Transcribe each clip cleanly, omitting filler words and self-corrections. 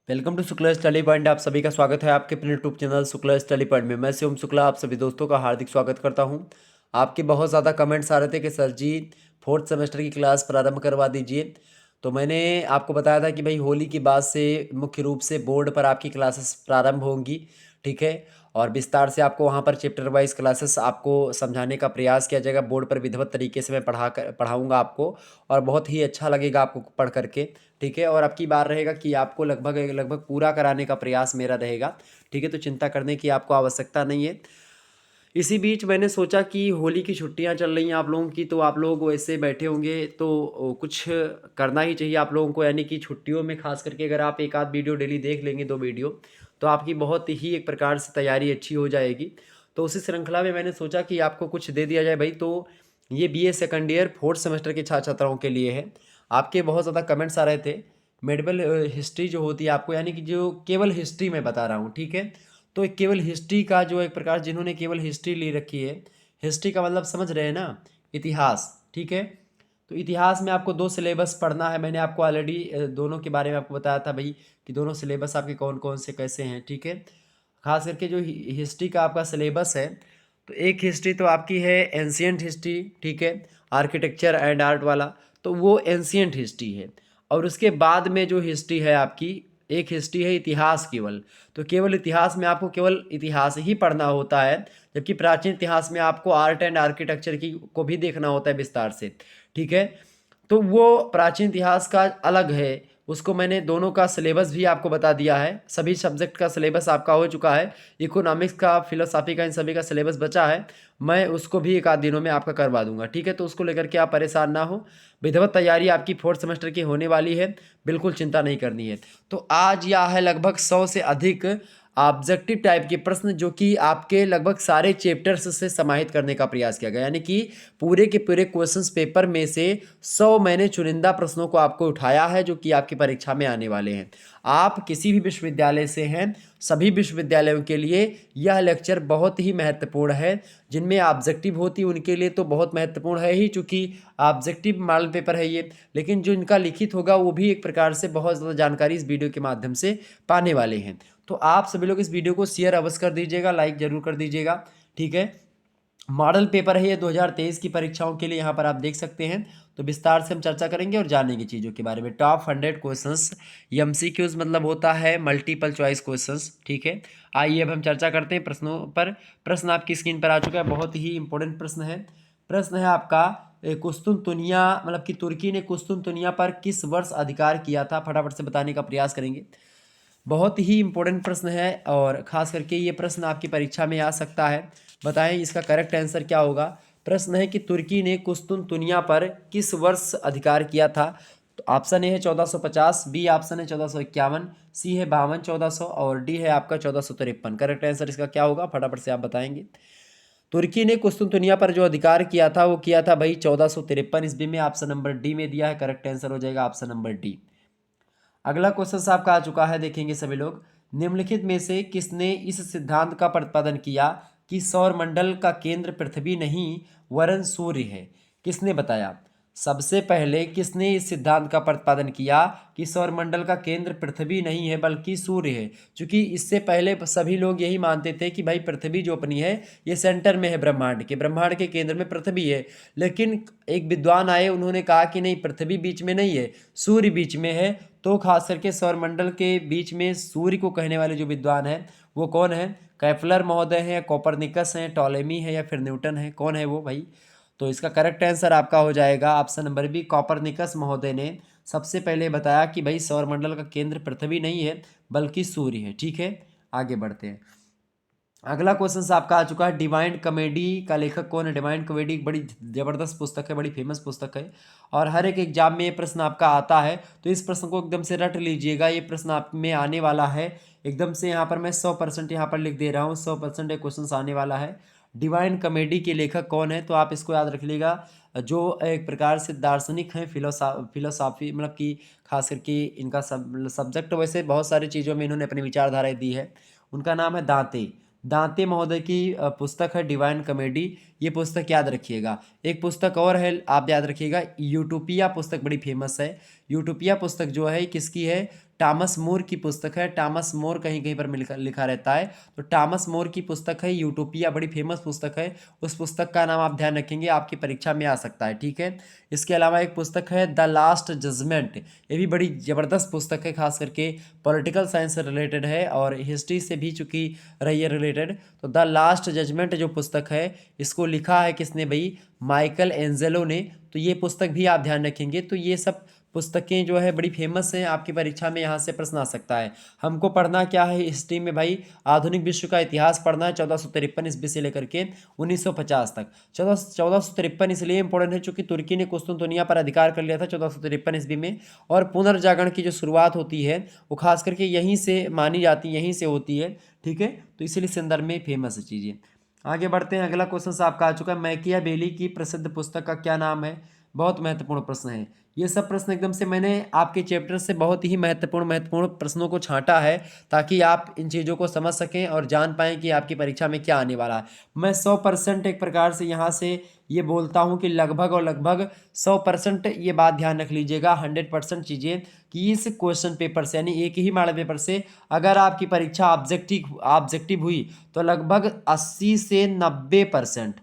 Welcome to Shukla study point. आप सभी का स्वागत है आपके अपने YouTube channel Shukla study point में। मैं शिवम शुक्ला आप सभी दोस्तों का हार्दिक स्वागत करता हूं। आपके बहुत ज़्यादा कमेंट्स आ रहे थे कि सर जी फोर्थ सेमेस्टर की क्लास प्रारंभ करवा दीजिए। तो मैंने आपको बताया था कि भाई होली के बाद से मुख्य रूप से बोर्ड पर आपकी क्लासेस प्रारंभ होंगी, ठीक है। और विस्तार से आपको वहाँ पर चैप्टर वाइज क्लासेस आपको समझाने का प्रयास किया जाएगा। बोर्ड पर विधिवत तरीके से मैं पढ़ाऊँगा आपको, और बहुत ही अच्छा लगेगा आपको पढ़ करके, ठीक है। और अब की बार रहेगा कि आपको लगभग लगभग पूरा कराने का प्रयास मेरा रहेगा, ठीक है। तो चिंता करने की आपको आवश्यकता नहीं है। इसी बीच मैंने सोचा कि होली की छुट्टियां चल रही हैं आप लोगों की, तो आप लोग वैसे बैठे होंगे तो कुछ करना ही चाहिए आप लोगों को। यानी कि छुट्टियों में खास करके अगर आप एक आध वीडियो डेली देख लेंगे, 2 वीडियो, तो आपकी बहुत ही एक प्रकार से तैयारी अच्छी हो जाएगी। तो उसी श्रृंखला में मैंने सोचा कि आपको कुछ दे दिया जाए भाई। तो ये BA second year fourth semester के छात्र छात्राओं के लिए है। आपके बहुत ज़्यादा कमेंट्स आ रहे थे मेडिकल हिस्ट्री जो होती है आपको, यानी कि जो केवल हिस्ट्री में बता रहा हूँ, ठीक है। तो एक केवल हिस्ट्री का जो एक प्रकार, जिन्होंने केवल हिस्ट्री ले रखी है, हिस्ट्री का मतलब समझ रहे हैं ना, इतिहास, ठीक है। तो इतिहास में आपको 2 सिलेबस पढ़ना है। मैंने आपको ऑलरेडी दोनों के बारे में आपको बताया था भाई कि दोनों सिलेबस आपके कौन कौन से कैसे हैं, ठीक है। खास करके जो हिस्ट्री का आपका सिलेबस है, तो एक हिस्ट्री तो आपकी है एंशियंट हिस्ट्री, ठीक है, आर्किटेक्चर एंड आर्ट वाला, तो वो एंशियंट हिस्ट्री है। और उसके बाद में जो हिस्ट्री है आपकी, एक हिस्ट्री है इतिहास केवल। तो केवल इतिहास में आपको केवल इतिहास ही पढ़ना होता है, जबकि प्राचीन इतिहास में आपको आर्ट एंड आर्किटेक्चर की को भी देखना होता है विस्तार से, ठीक है। तो वो प्राचीन इतिहास का अलग है, उसको मैंने दोनों का सिलेबस भी आपको बता दिया है। सभी सब्जेक्ट का सिलेबस आपका हो चुका है। इकोनॉमिक्स का, फिलोसॉफी का, इन सभी का सिलेबस बचा है। मैं उसको भी एक आध दिनों में आपका करवा दूंगा, ठीक है। तो उसको लेकर के आप परेशान ना हो। विधिवत तैयारी आपकी फोर्थ सेमेस्टर की होने वाली है, बिल्कुल चिंता नहीं करनी है। तो आज यह है लगभग 100 से अधिक ऑब्जेक्टिव टाइप के प्रश्न, जो कि आपके लगभग सारे चैप्टर्स से समाहित करने का प्रयास किया गया। यानी कि पूरे के पूरे क्वेश्चंस पेपर में से 100 मैंने चुनिंदा प्रश्नों को आपको उठाया है, जो कि आपकी परीक्षा में आने वाले हैं। आप किसी भी विश्वविद्यालय से हैं, सभी विश्वविद्यालयों के लिए यह लेक्चर बहुत ही महत्वपूर्ण है। जिनमें ऑब्जेक्टिव होती है उनके लिए तो बहुत महत्वपूर्ण है ही, चूँकि ऑब्जेक्टिव मॉडल पेपर है ये। लेकिन जो इनका लिखित होगा वो भी एक प्रकार से बहुत ज़्यादा जानकारी इस वीडियो के माध्यम से पाने वाले हैं। तो आप सभी लोग इस वीडियो को शेयर अवश्य कर दीजिएगा, लाइक जरूर कर दीजिएगा, ठीक है। मॉडल पेपर है ये 2023 की परीक्षाओं के लिए, यहाँ पर आप देख सकते हैं। तो विस्तार से हम चर्चा करेंगे और जानेंगे चीज़ों के बारे में। टॉप 100 क्वेश्चंस, एमसीक्यूज मतलब होता है मल्टीपल चॉइस क्वेश्चंस, ठीक है। आइए अब हम चर्चा करते हैं प्रश्नों पर। प्रश्न आपकी स्क्रीन पर आ चुका है, बहुत ही इंपॉर्टेंट प्रश्न है। प्रश्न है आपका, कुस्तुनतुनिया मतलब कि तुर्की ने कुस्तुनतुनिया पर किस वर्ष अधिकार किया था? फटाफट से बताने का प्रयास करेंगे। बहुत ही इंपॉर्टेंट प्रश्न है, और ख़ास करके ये प्रश्न आपकी परीक्षा में आ सकता है। बताएं इसका करेक्ट आंसर क्या होगा। प्रश्न है कि तुर्की ने कुस्तुनतुनिया पर किस वर्ष अधिकार किया था? तो ऑप्शन ए है 1450, बी ऑप्शन है 1451, सी है 52 1400, और डी है आपका 1453। करेक्ट आंसर इसका क्या होगा, फटाफट से आप बताएंगे। तुर्की ने कुस्तुनतुनिया पर जो अधिकार किया था वो किया था भाई 1453 ईस्वी में। ऑप्शन नंबर डी में दिया है, करेक्ट आंसर हो जाएगा ऑप्शन नंबर डी। अगला क्वेश्चन आपका आ चुका है, देखेंगे सभी लोग। निम्नलिखित में से किसने इस सिद्धांत का प्रतिपादन किया कि सौर मंडल का केंद्र पृथ्वी नहीं वरन सूर्य है? किसने बताया? सबसे पहले किसने इस सिद्धांत का प्रतिपादन किया कि सौरमंडल का केंद्र पृथ्वी नहीं है बल्कि सूर्य है? क्योंकि इससे पहले सभी लोग यही मानते थे कि भाई पृथ्वी जो अपनी है ये सेंटर में है, ब्रह्मांड के केंद्र में पृथ्वी है। लेकिन एक विद्वान आए, उन्होंने कहा कि नहीं, पृथ्वी बीच में नहीं है, सूर्य बीच में है। तो खास करके सौरमंडल के बीच में सूर्य को कहने वाले जो विद्वान है वो कौन है? कैप्लर महोदय हैं, कोपरनिकस हैं, टॉलेमी है, या फिर न्यूटन है? कौन है वो भाई? तो इसका करेक्ट आंसर आपका हो जाएगा ऑप्शन नंबर बी, कोपरनिकस महोदय ने सबसे पहले बताया कि भाई सौरमंडल का केंद्र पृथ्वी नहीं है बल्कि सूर्य है, ठीक है। आगे बढ़ते हैं। अगला क्वेश्चन आपका आ चुका है, डिवाइन कॉमेडी का लेखक कौन है? डिवाइन कॉमेडी एक बड़ी जबरदस्त पुस्तक है, बड़ी फेमस पुस्तक है, और हर एक एग्जाम में ये प्रश्न आपका आता है। तो इस प्रश्न को एकदम से रट लीजिएगा, ये प्रश्न आप में आने वाला है एकदम से। यहाँ पर मैं 100% यहाँ पर लिख दे रहा हूँ, 100% ये क्वेश्चन आने वाला है। डिवाइन कॉमेडी के लेखक कौन है? तो आप इसको याद रख लीजिएगा, जो एक प्रकार से दार्शनिक हैं, फिलोसॉफी मतलब कि खास करके इनका सब्जेक्ट वैसे बहुत सारी चीज़ों में इन्होंने अपनी विचारधाराएं दी है। उनका नाम है दांते। दांते महोदय की पुस्तक है डिवाइन कॉमेडी, ये पुस्तक याद रखिएगा। एक पुस्तक और है, आप याद रखिएगा, यूटोपिया पुस्तक बड़ी फेमस है। यूटोपिया पुस्तक जो है किसकी है? टॉमस मोर की पुस्तक है। टॉमस मोर कहीं कहीं पर लिखा रहता है, तो टॉमस मोर की पुस्तक है यूटोपिया, बड़ी फेमस पुस्तक है। उस पुस्तक का नाम आप ध्यान रखेंगे, आपकी परीक्षा में आ सकता है, ठीक है। इसके अलावा एक पुस्तक है द लास्ट जजमेंट, ये भी बड़ी ज़बरदस्त पुस्तक है, खास करके पॉलिटिकल साइंस से रिलेटेड है और हिस्ट्री से भी चूँकि रही है रिलेटेड। तो द लास्ट जजमेंट जो पुस्तक है, इसको लिखा है किसने भाई? माइकल एंजेलो ने। तो ये पुस्तक भी आप ध्यान रखेंगे। तो ये सब पुस्तकें जो है बड़ी फेमस हैं, आपकी परीक्षा में यहाँ से प्रश्न आ सकता है। हमको पढ़ना क्या है हिस्ट्री में भाई? आधुनिक विश्व का इतिहास पढ़ना है, 1453 ईस्वी से लेकर के 1950 तक। 1453 इसलिए इंपॉर्टेंट है चूंकि तुर्की ने कुस्तुनतुनिया पर अधिकार कर लिया था 1453 ईस्वी में, और पुनर्जागरण की जो शुरुआत होती है वो खास करके यहीं से मानी जाती है, यहीं से होती है, ठीक है। तो इसीलिए संदर्भ में फेमस चीज़ें। आगे बढ़ते हैं, अगला क्वेश्चन आपका आ चुका है, मैकियावेली की प्रसिद्ध पुस्तक का क्या नाम है? बहुत महत्वपूर्ण प्रश्न है। ये सब प्रश्न एकदम से मैंने आपके चैप्टर से बहुत ही महत्वपूर्ण प्रश्नों को छांटा है, ताकि आप इन चीज़ों को समझ सकें और जान पाएं कि आपकी परीक्षा में क्या आने वाला है। मैं 100% एक प्रकार से यहाँ से ये बोलता हूँ कि लगभग और लगभग 100% ये बात ध्यान रख लीजिएगा, 100% चीज़ें, कि इस क्वेश्चन पेपर से, यानी एक ही मॉडल पेपर से अगर आपकी परीक्षा ऑब्जेक्टिव हुई तो लगभग 80 से 90%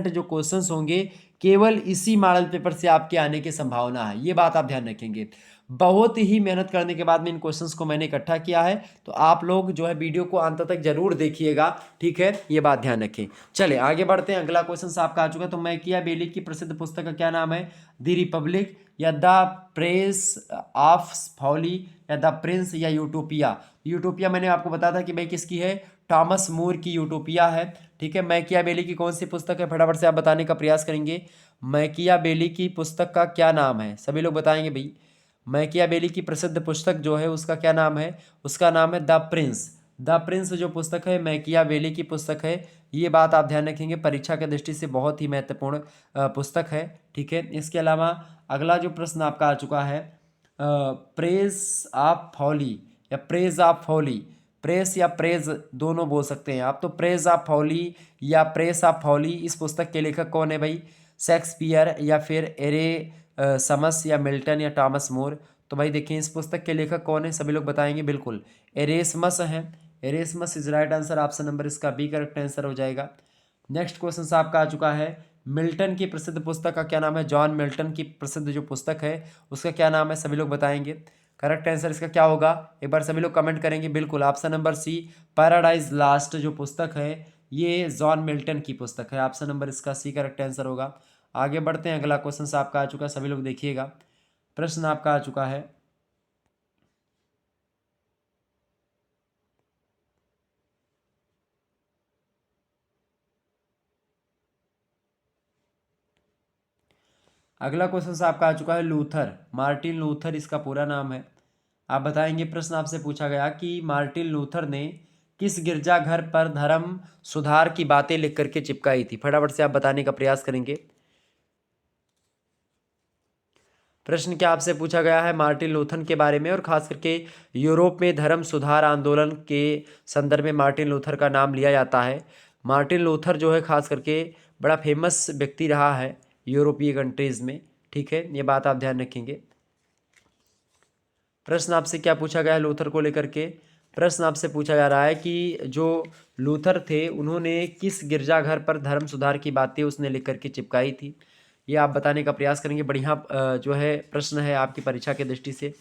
जो क्वेश्चंस होंगे केवल इसी मॉडल पेपर से आपके आने की संभावना है। ये बात आप ध्यान रखेंगे। बहुत ही मेहनत करने के बाद में इन क्वेश्चंस को मैंने इकट्ठा किया है, तो आप लोग जो है वीडियो को अंत तक जरूर देखिएगा, ठीक है, ये बात ध्यान रखें। चलिए आगे बढ़ते हैं, अगला क्वेश्चन आपका आ चुका है। तो मैकियावेली की प्रसिद्ध पुस्तक का क्या नाम है? द रिपब्लिक, या द प्रेस ऑफ फॉली, या द प्रिंस, या यूटोपिया? यूटोपिया मैंने आपको बताया था कि भाई किसकी है? टॉमस मूर की यूटोपिया है, ठीक है। मैकियावेली की कौन सी पुस्तक है? फटाफट से आप बताने का प्रयास करेंगे। मैकियावेली की पुस्तक का क्या नाम है? सभी लोग बताएंगे भाई। मैकियावेली की प्रसिद्ध पुस्तक जो है उसका क्या नाम है? उसका नाम है द प्रिंस। द प्रिंस जो पुस्तक है मैकियावेली की पुस्तक है, ये बात आप ध्यान रखेंगे, परीक्षा के दृष्टि से बहुत ही महत्वपूर्ण पुस्तक है, ठीक है। इसके अलावा अगला जो प्रश्न आपका आ चुका है, प्रेस ऑफ फॉली या प्रेज ऑफ फॉली, प्रेस या प्रेज दोनों बोल सकते हैं आप। तो प्रेज ऑफ फॉली या प्रेस ऑफ फॉली, इस पुस्तक के लेखक कौन है भाई? शेक्सपियर, या फिर समस, या मिल्टन, या टॉमस मोर? तो भाई देखिए इस पुस्तक के लेखक कौन है, सभी लोग बताएंगे बिल्कुल। एरेसमस है। Erasmus is right answer, option number इसका बी करेक्ट आंसर हो जाएगा। नेक्स्ट क्वेश्चन आपका आ चुका है, मिल्टन की प्रसिद्ध पुस्तक का क्या नाम है? जॉन मिल्टन की प्रसिद्ध जो पुस्तक है उसका क्या नाम है? सभी लोग बताएंगे। करेक्ट आंसर इसका क्या होगा? एक बार सभी लोग कमेंट करेंगे बिल्कुल। Option number C, Paradise Lost जो पुस्तक है ये जॉन मिल्टन की पुस्तक है। ऑप्शन नंबर इसका सी करेक्ट आंसर होगा। आगे बढ़ते हैं, अगला क्वेश्चन आपका आ चुका है, सभी लोग देखिएगा। प्रश्न आपका आ चुका है, अगला क्वेश्चन आपका आ चुका है, लूथर, मार्टिन लूथर इसका पूरा नाम है। आप बताएंगे, प्रश्न आपसे पूछा गया कि मार्टिन लूथर ने किस गिरजाघर पर धर्म सुधार की बातें लिख करके चिपकाई थी? फटाफट से आप बताने का प्रयास करेंगे। प्रश्न क्या आपसे पूछा गया है? मार्टिन लूथर के बारे में, और खास करके यूरोप में धर्म सुधार आंदोलन के संदर्भ में मार्टिन लूथर का नाम लिया जाता है। मार्टिन लूथर जो है खास करके बड़ा फेमस व्यक्ति रहा है यूरोपीय कंट्रीज़ में, ठीक है, ये बात आप ध्यान रखेंगे। प्रश्न आपसे क्या पूछा गया है लूथर को लेकर के? प्रश्न आपसे पूछा जा रहा है कि जो लूथर थे उन्होंने किस गिरजाघर पर धर्म सुधार की बातें उसने लिख करके चिपकाई थी, ये आप बताने का प्रयास करेंगे। बढ़िया जो है प्रश्न है आपकी परीक्षा की दृष्टि से।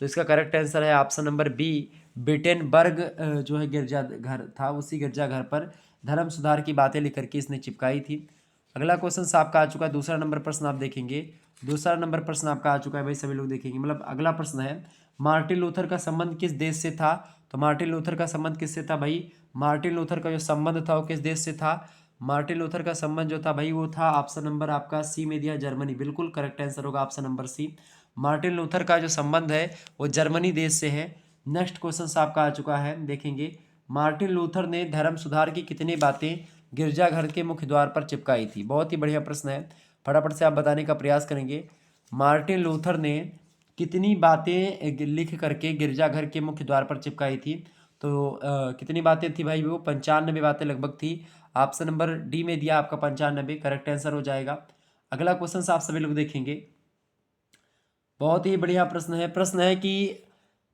तो इसका करेक्ट आंसर है ऑप्शन नंबर बी, बिटेनबर्ग जो है गिरजाघर था, उसी गिरजाघर पर धर्म सुधार की बातें लिख करके इसने चिपकाई थी। अगला क्वेश्चन आपका आ चुका है, दूसरा नंबर प्रश्न आप देखेंगे। दूसरा नंबर प्रश्न आपका आ चुका है भाई, सभी लोग देखेंगे। मतलब अगला प्रश्न है, मार्टिन लूथर का संबंध किस देश से था? तो मार्टिन लूथर का संबंध किससे था भाई? मार्टिन लूथर का जो संबंध था वो किस देश से था? मार्टिन लूथर का संबंध जो था भाई वो था, ऑप्शन नंबर आपका सी में दिया, जर्मनी। बिल्कुल करेक्ट आंसर होगा option number C. Martin Luther का जो संबंध है वो जर्मनी देश से है। नेक्स्ट क्वेश्चन आपका आ चुका है, देखेंगे। मार्टिन लूथर ने धर्म सुधार की कितनी बातें गिरजाघर के मुख्य द्वार पर चिपकाई थी? बहुत ही बढ़िया प्रश्न है, फटाफट से आप बताने का प्रयास करेंगे। मार्टिन लूथर ने कितनी बातें लिख करके गिरजाघर के मुख्य द्वार पर चिपकाई थी? तो कितनी बातें थी भाई? वो 95 बातें लगभग थी। ऑप्शन नंबर डी में दिया आपका 95, करेक्ट आंसर हो जाएगा। अगला क्वेश्चन आप सभी लोग देखेंगे। बहुत ही बढ़िया प्रश्न है। प्रश्न है कि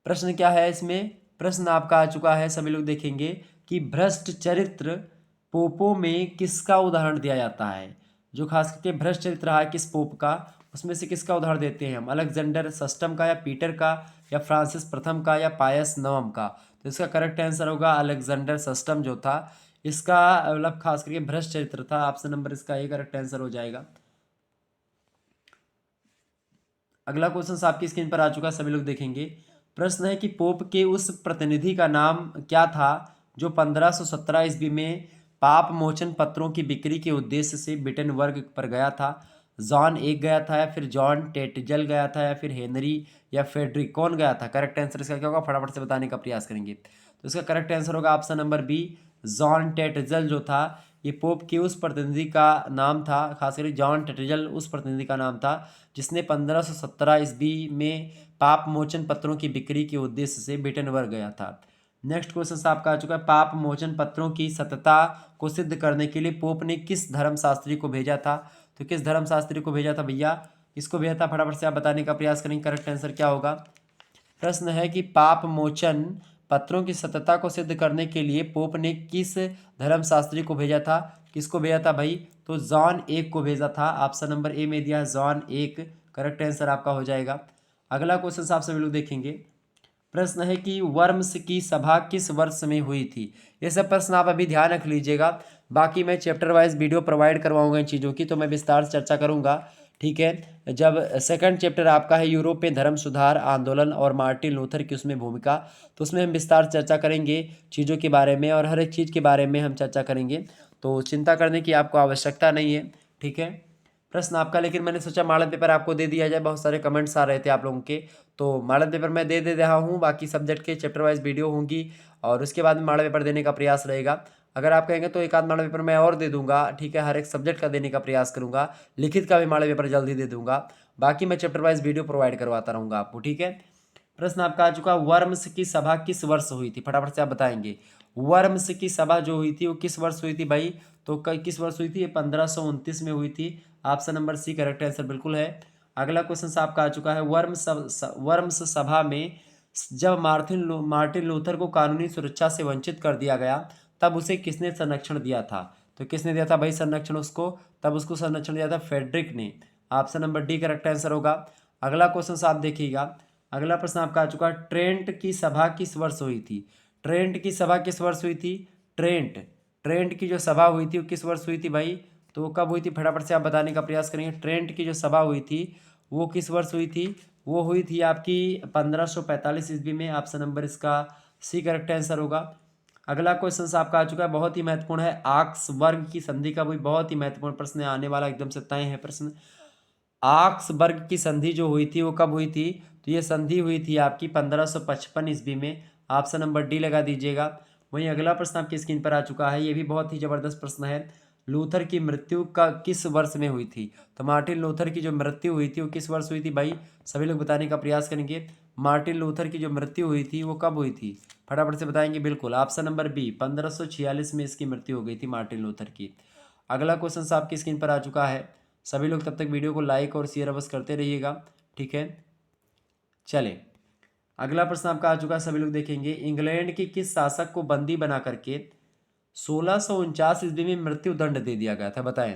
प्रश्न क्या है इसमें, प्रश्न आपका आ चुका है, सभी लोग देखेंगे कि भ्रष्ट चरित्र पोपों में किसका उदाहरण दिया जाता है। जो खास करके भ्रष्ट चरित्र रहा है किस पोप का, उसमें से किसका उदाहरण देते हैं हम, अलेक्जेंडर षष्ठम का या पीटर का या फ्रांसिस प्रथम का या पायस नवम का। तो इसका करेक्ट आंसर होगा अलेक्जेंडर षष्ठम जो था, इसका मतलब खास करके भ्रष्ट चरित्र था। ऑप्शन नंबर इसका ए करेक्ट आंसर हो जाएगा। अगला क्वेश्चन आपकी स्क्रीन पर आ चुका है, सभी लोग देखेंगे। प्रश्न है कि पोप के उस प्रतिनिधि का नाम क्या था जो 1517 ईस्वी में पाप मोचन पत्रों की बिक्री के उद्देश्य से बिटनबर्ग पर गया था। जॉन एक गया था या फिर जॉन टेटजल गया था या फिर हेनरी या फेडरिक, कौन गया था? करेक्ट आंसर इसका क्या होगा, फटाफट से बताने का प्रयास करेंगे। तो इसका करेक्ट आंसर होगा ऑप्शन नंबर बी, जॉन टेटजल जो था ये पोप के उस प्रतिनिधि का नाम था। खासकर जॉन टेटजल उस प्रतिनिधि का नाम था जिसने 1517 ईस्वी में पाप मोचन पत्रों की बिक्री के उद्देश्य से बिटनबर्ग गया था। नेक्स्ट क्वेश्चन आपका आ चुका है, पाप मोचन पत्रों की सत्यता को सिद्ध करने के लिए पोप ने किस धर्मशास्त्री को भेजा था? तो किस धर्मशास्त्री को भेजा था भैया, किसको भेजा था, फटाफट से आप बताने का प्रयास करेंगे। करेक्ट आंसर क्या होगा? प्रश्न है कि पाप मोचन पत्रों की सत्यता को सिद्ध करने के लिए पोप ने किस धर्मशास्त्री को भेजा था? किसको भेजा था भाई? तो जॉन एक को भेजा था। ऑप्शन नंबर ए में दिया है जॉन एक, करेक्ट आंसर आपका हो जाएगा। अगला क्वेश्चन आप सभी लोग देखेंगे। प्रश्न है कि वर्म्स की सभा किस वर्ष में हुई थी? ये सब प्रश्न आप अभी ध्यान रख लीजिएगा, बाकी मैं चैप्टर वाइज वीडियो प्रोवाइड करवाऊंगा इन चीज़ों की, तो मैं विस्तार से चर्चा करूंगा। ठीक है, जब सेकंड चैप्टर आपका है यूरोप में धर्म सुधार आंदोलन और मार्टिन लूथर की उसमें भूमिका, तो उसमें हम विस्तार चर्चा करेंगे चीज़ों के बारे में और हर एक चीज़ के बारे में हम चर्चा करेंगे, तो चिंता करने की आपको आवश्यकता नहीं है। ठीक है, प्रश्न आपका, लेकिन मैंने सोचा मॉडल पेपर आपको दे दिया जाए, बहुत सारे कमेंट्स आ रहे थे आप लोगों के, तो मॉडल पेपर मैं दे रहा हूँ। बाकी सब्जेक्ट के चैप्टर वाइज वीडियो होंगी और उसके बाद में मॉडल पेपर देने का प्रयास रहेगा। अगर आप कहेंगे तो एक आध मॉडल पेपर मैं और दे दूंगा। ठीक है, हर एक सब्जेक्ट का देने का प्रयास करूंगा, लिखित का भी मॉडल पेपर जल्दी दे दूंगा। बाकी मैं चैप्टर वाइज वीडियो प्रोवाइड करवाता रहूँगा आपको। ठीक है, प्रश्न आपका आ चुका, वर्म्स की सभा किस वर्ष हुई थी? फटाफट से आप बताएंगे। वर्म्स की सभा जो हुई थी वो किस वर्ष हुई थी भाई? तो किस वर्ष हुई थी? ये 1529 में हुई थी। Option number C correct answer बिल्कुल है। अगला क्वेश्चन आपका आ चुका है, वर्म्स सभा में जब मार्टिन लूथर को कानूनी सुरक्षा से वंचित कर दिया गया तब उसे किसने संरक्षण दिया था? तो किसने दिया था भाई संरक्षण उसको? तब उसको संरक्षण दिया था फेडरिक ने। Option number D correct answer होगा। अगला क्वेश्चन आप देखिएगा, अगला प्रश्न आपका आ चुका है, ट्रेंट की सभा किस वर्ष हुई थी? ट्रेंट की सभा किस वर्ष हुई थी? ट्रेंट ट्रेंट की जो सभा हुई थी वो किस वर्ष हुई थी भाई? तो वो कब हुई थी? फटाफट से आप बताने का प्रयास करेंगे। ट्रेंट की जो सभा हुई थी वो किस वर्ष हुई थी? वो हुई थी आपकी 1545 ईस्वी में। ऑप्शन नंबर इसका सी करेक्ट आंसर होगा। अगला क्वेश्चन आपका आ चुका है, बहुत ही महत्वपूर्ण है, आक्सबर्ग की संधि का भी बहुत ही महत्वपूर्ण प्रश्न है, आने वाला एकदम से तय है प्रश्न। आक्सबर्ग की संधि जो हुई थी वो कब हुई थी? तो ये संधि हुई थी आपकी 1555 ईस्वी में। ऑप्शन नंबर डी लगा दीजिएगा। वहीं अगला प्रश्न आपकी स्क्रीन पर आ चुका है, ये भी बहुत ही जबरदस्त प्रश्न है, लूथर की मृत्यु का किस वर्ष में हुई थी? तो मार्टिन लूथर की जो मृत्यु हुई थी वो किस वर्ष हुई थी भाई? सभी लोग बताने का प्रयास करेंगे। मार्टिन लूथर की जो मृत्यु हुई थी वो कब हुई थी? फटाफट से बताएंगे बिल्कुल। ऑप्शन नंबर बी 1546 में इसकी मृत्यु हो गई थी मार्टिन लूथर की। अगला क्वेश्चन आपकी स्क्रीन पर आ चुका है, सभी लोग तब तक वीडियो को लाइक और शेयर अवश्य करते रहिएगा। ठीक है, चलें अगला प्रश्न आपका आ चुका है, सभी लोग देखेंगे। इंग्लैंड के किस शासक को बंदी बना करके 1649 ईस्वी में मृत्यु दंड दे दिया गया था? बताएं।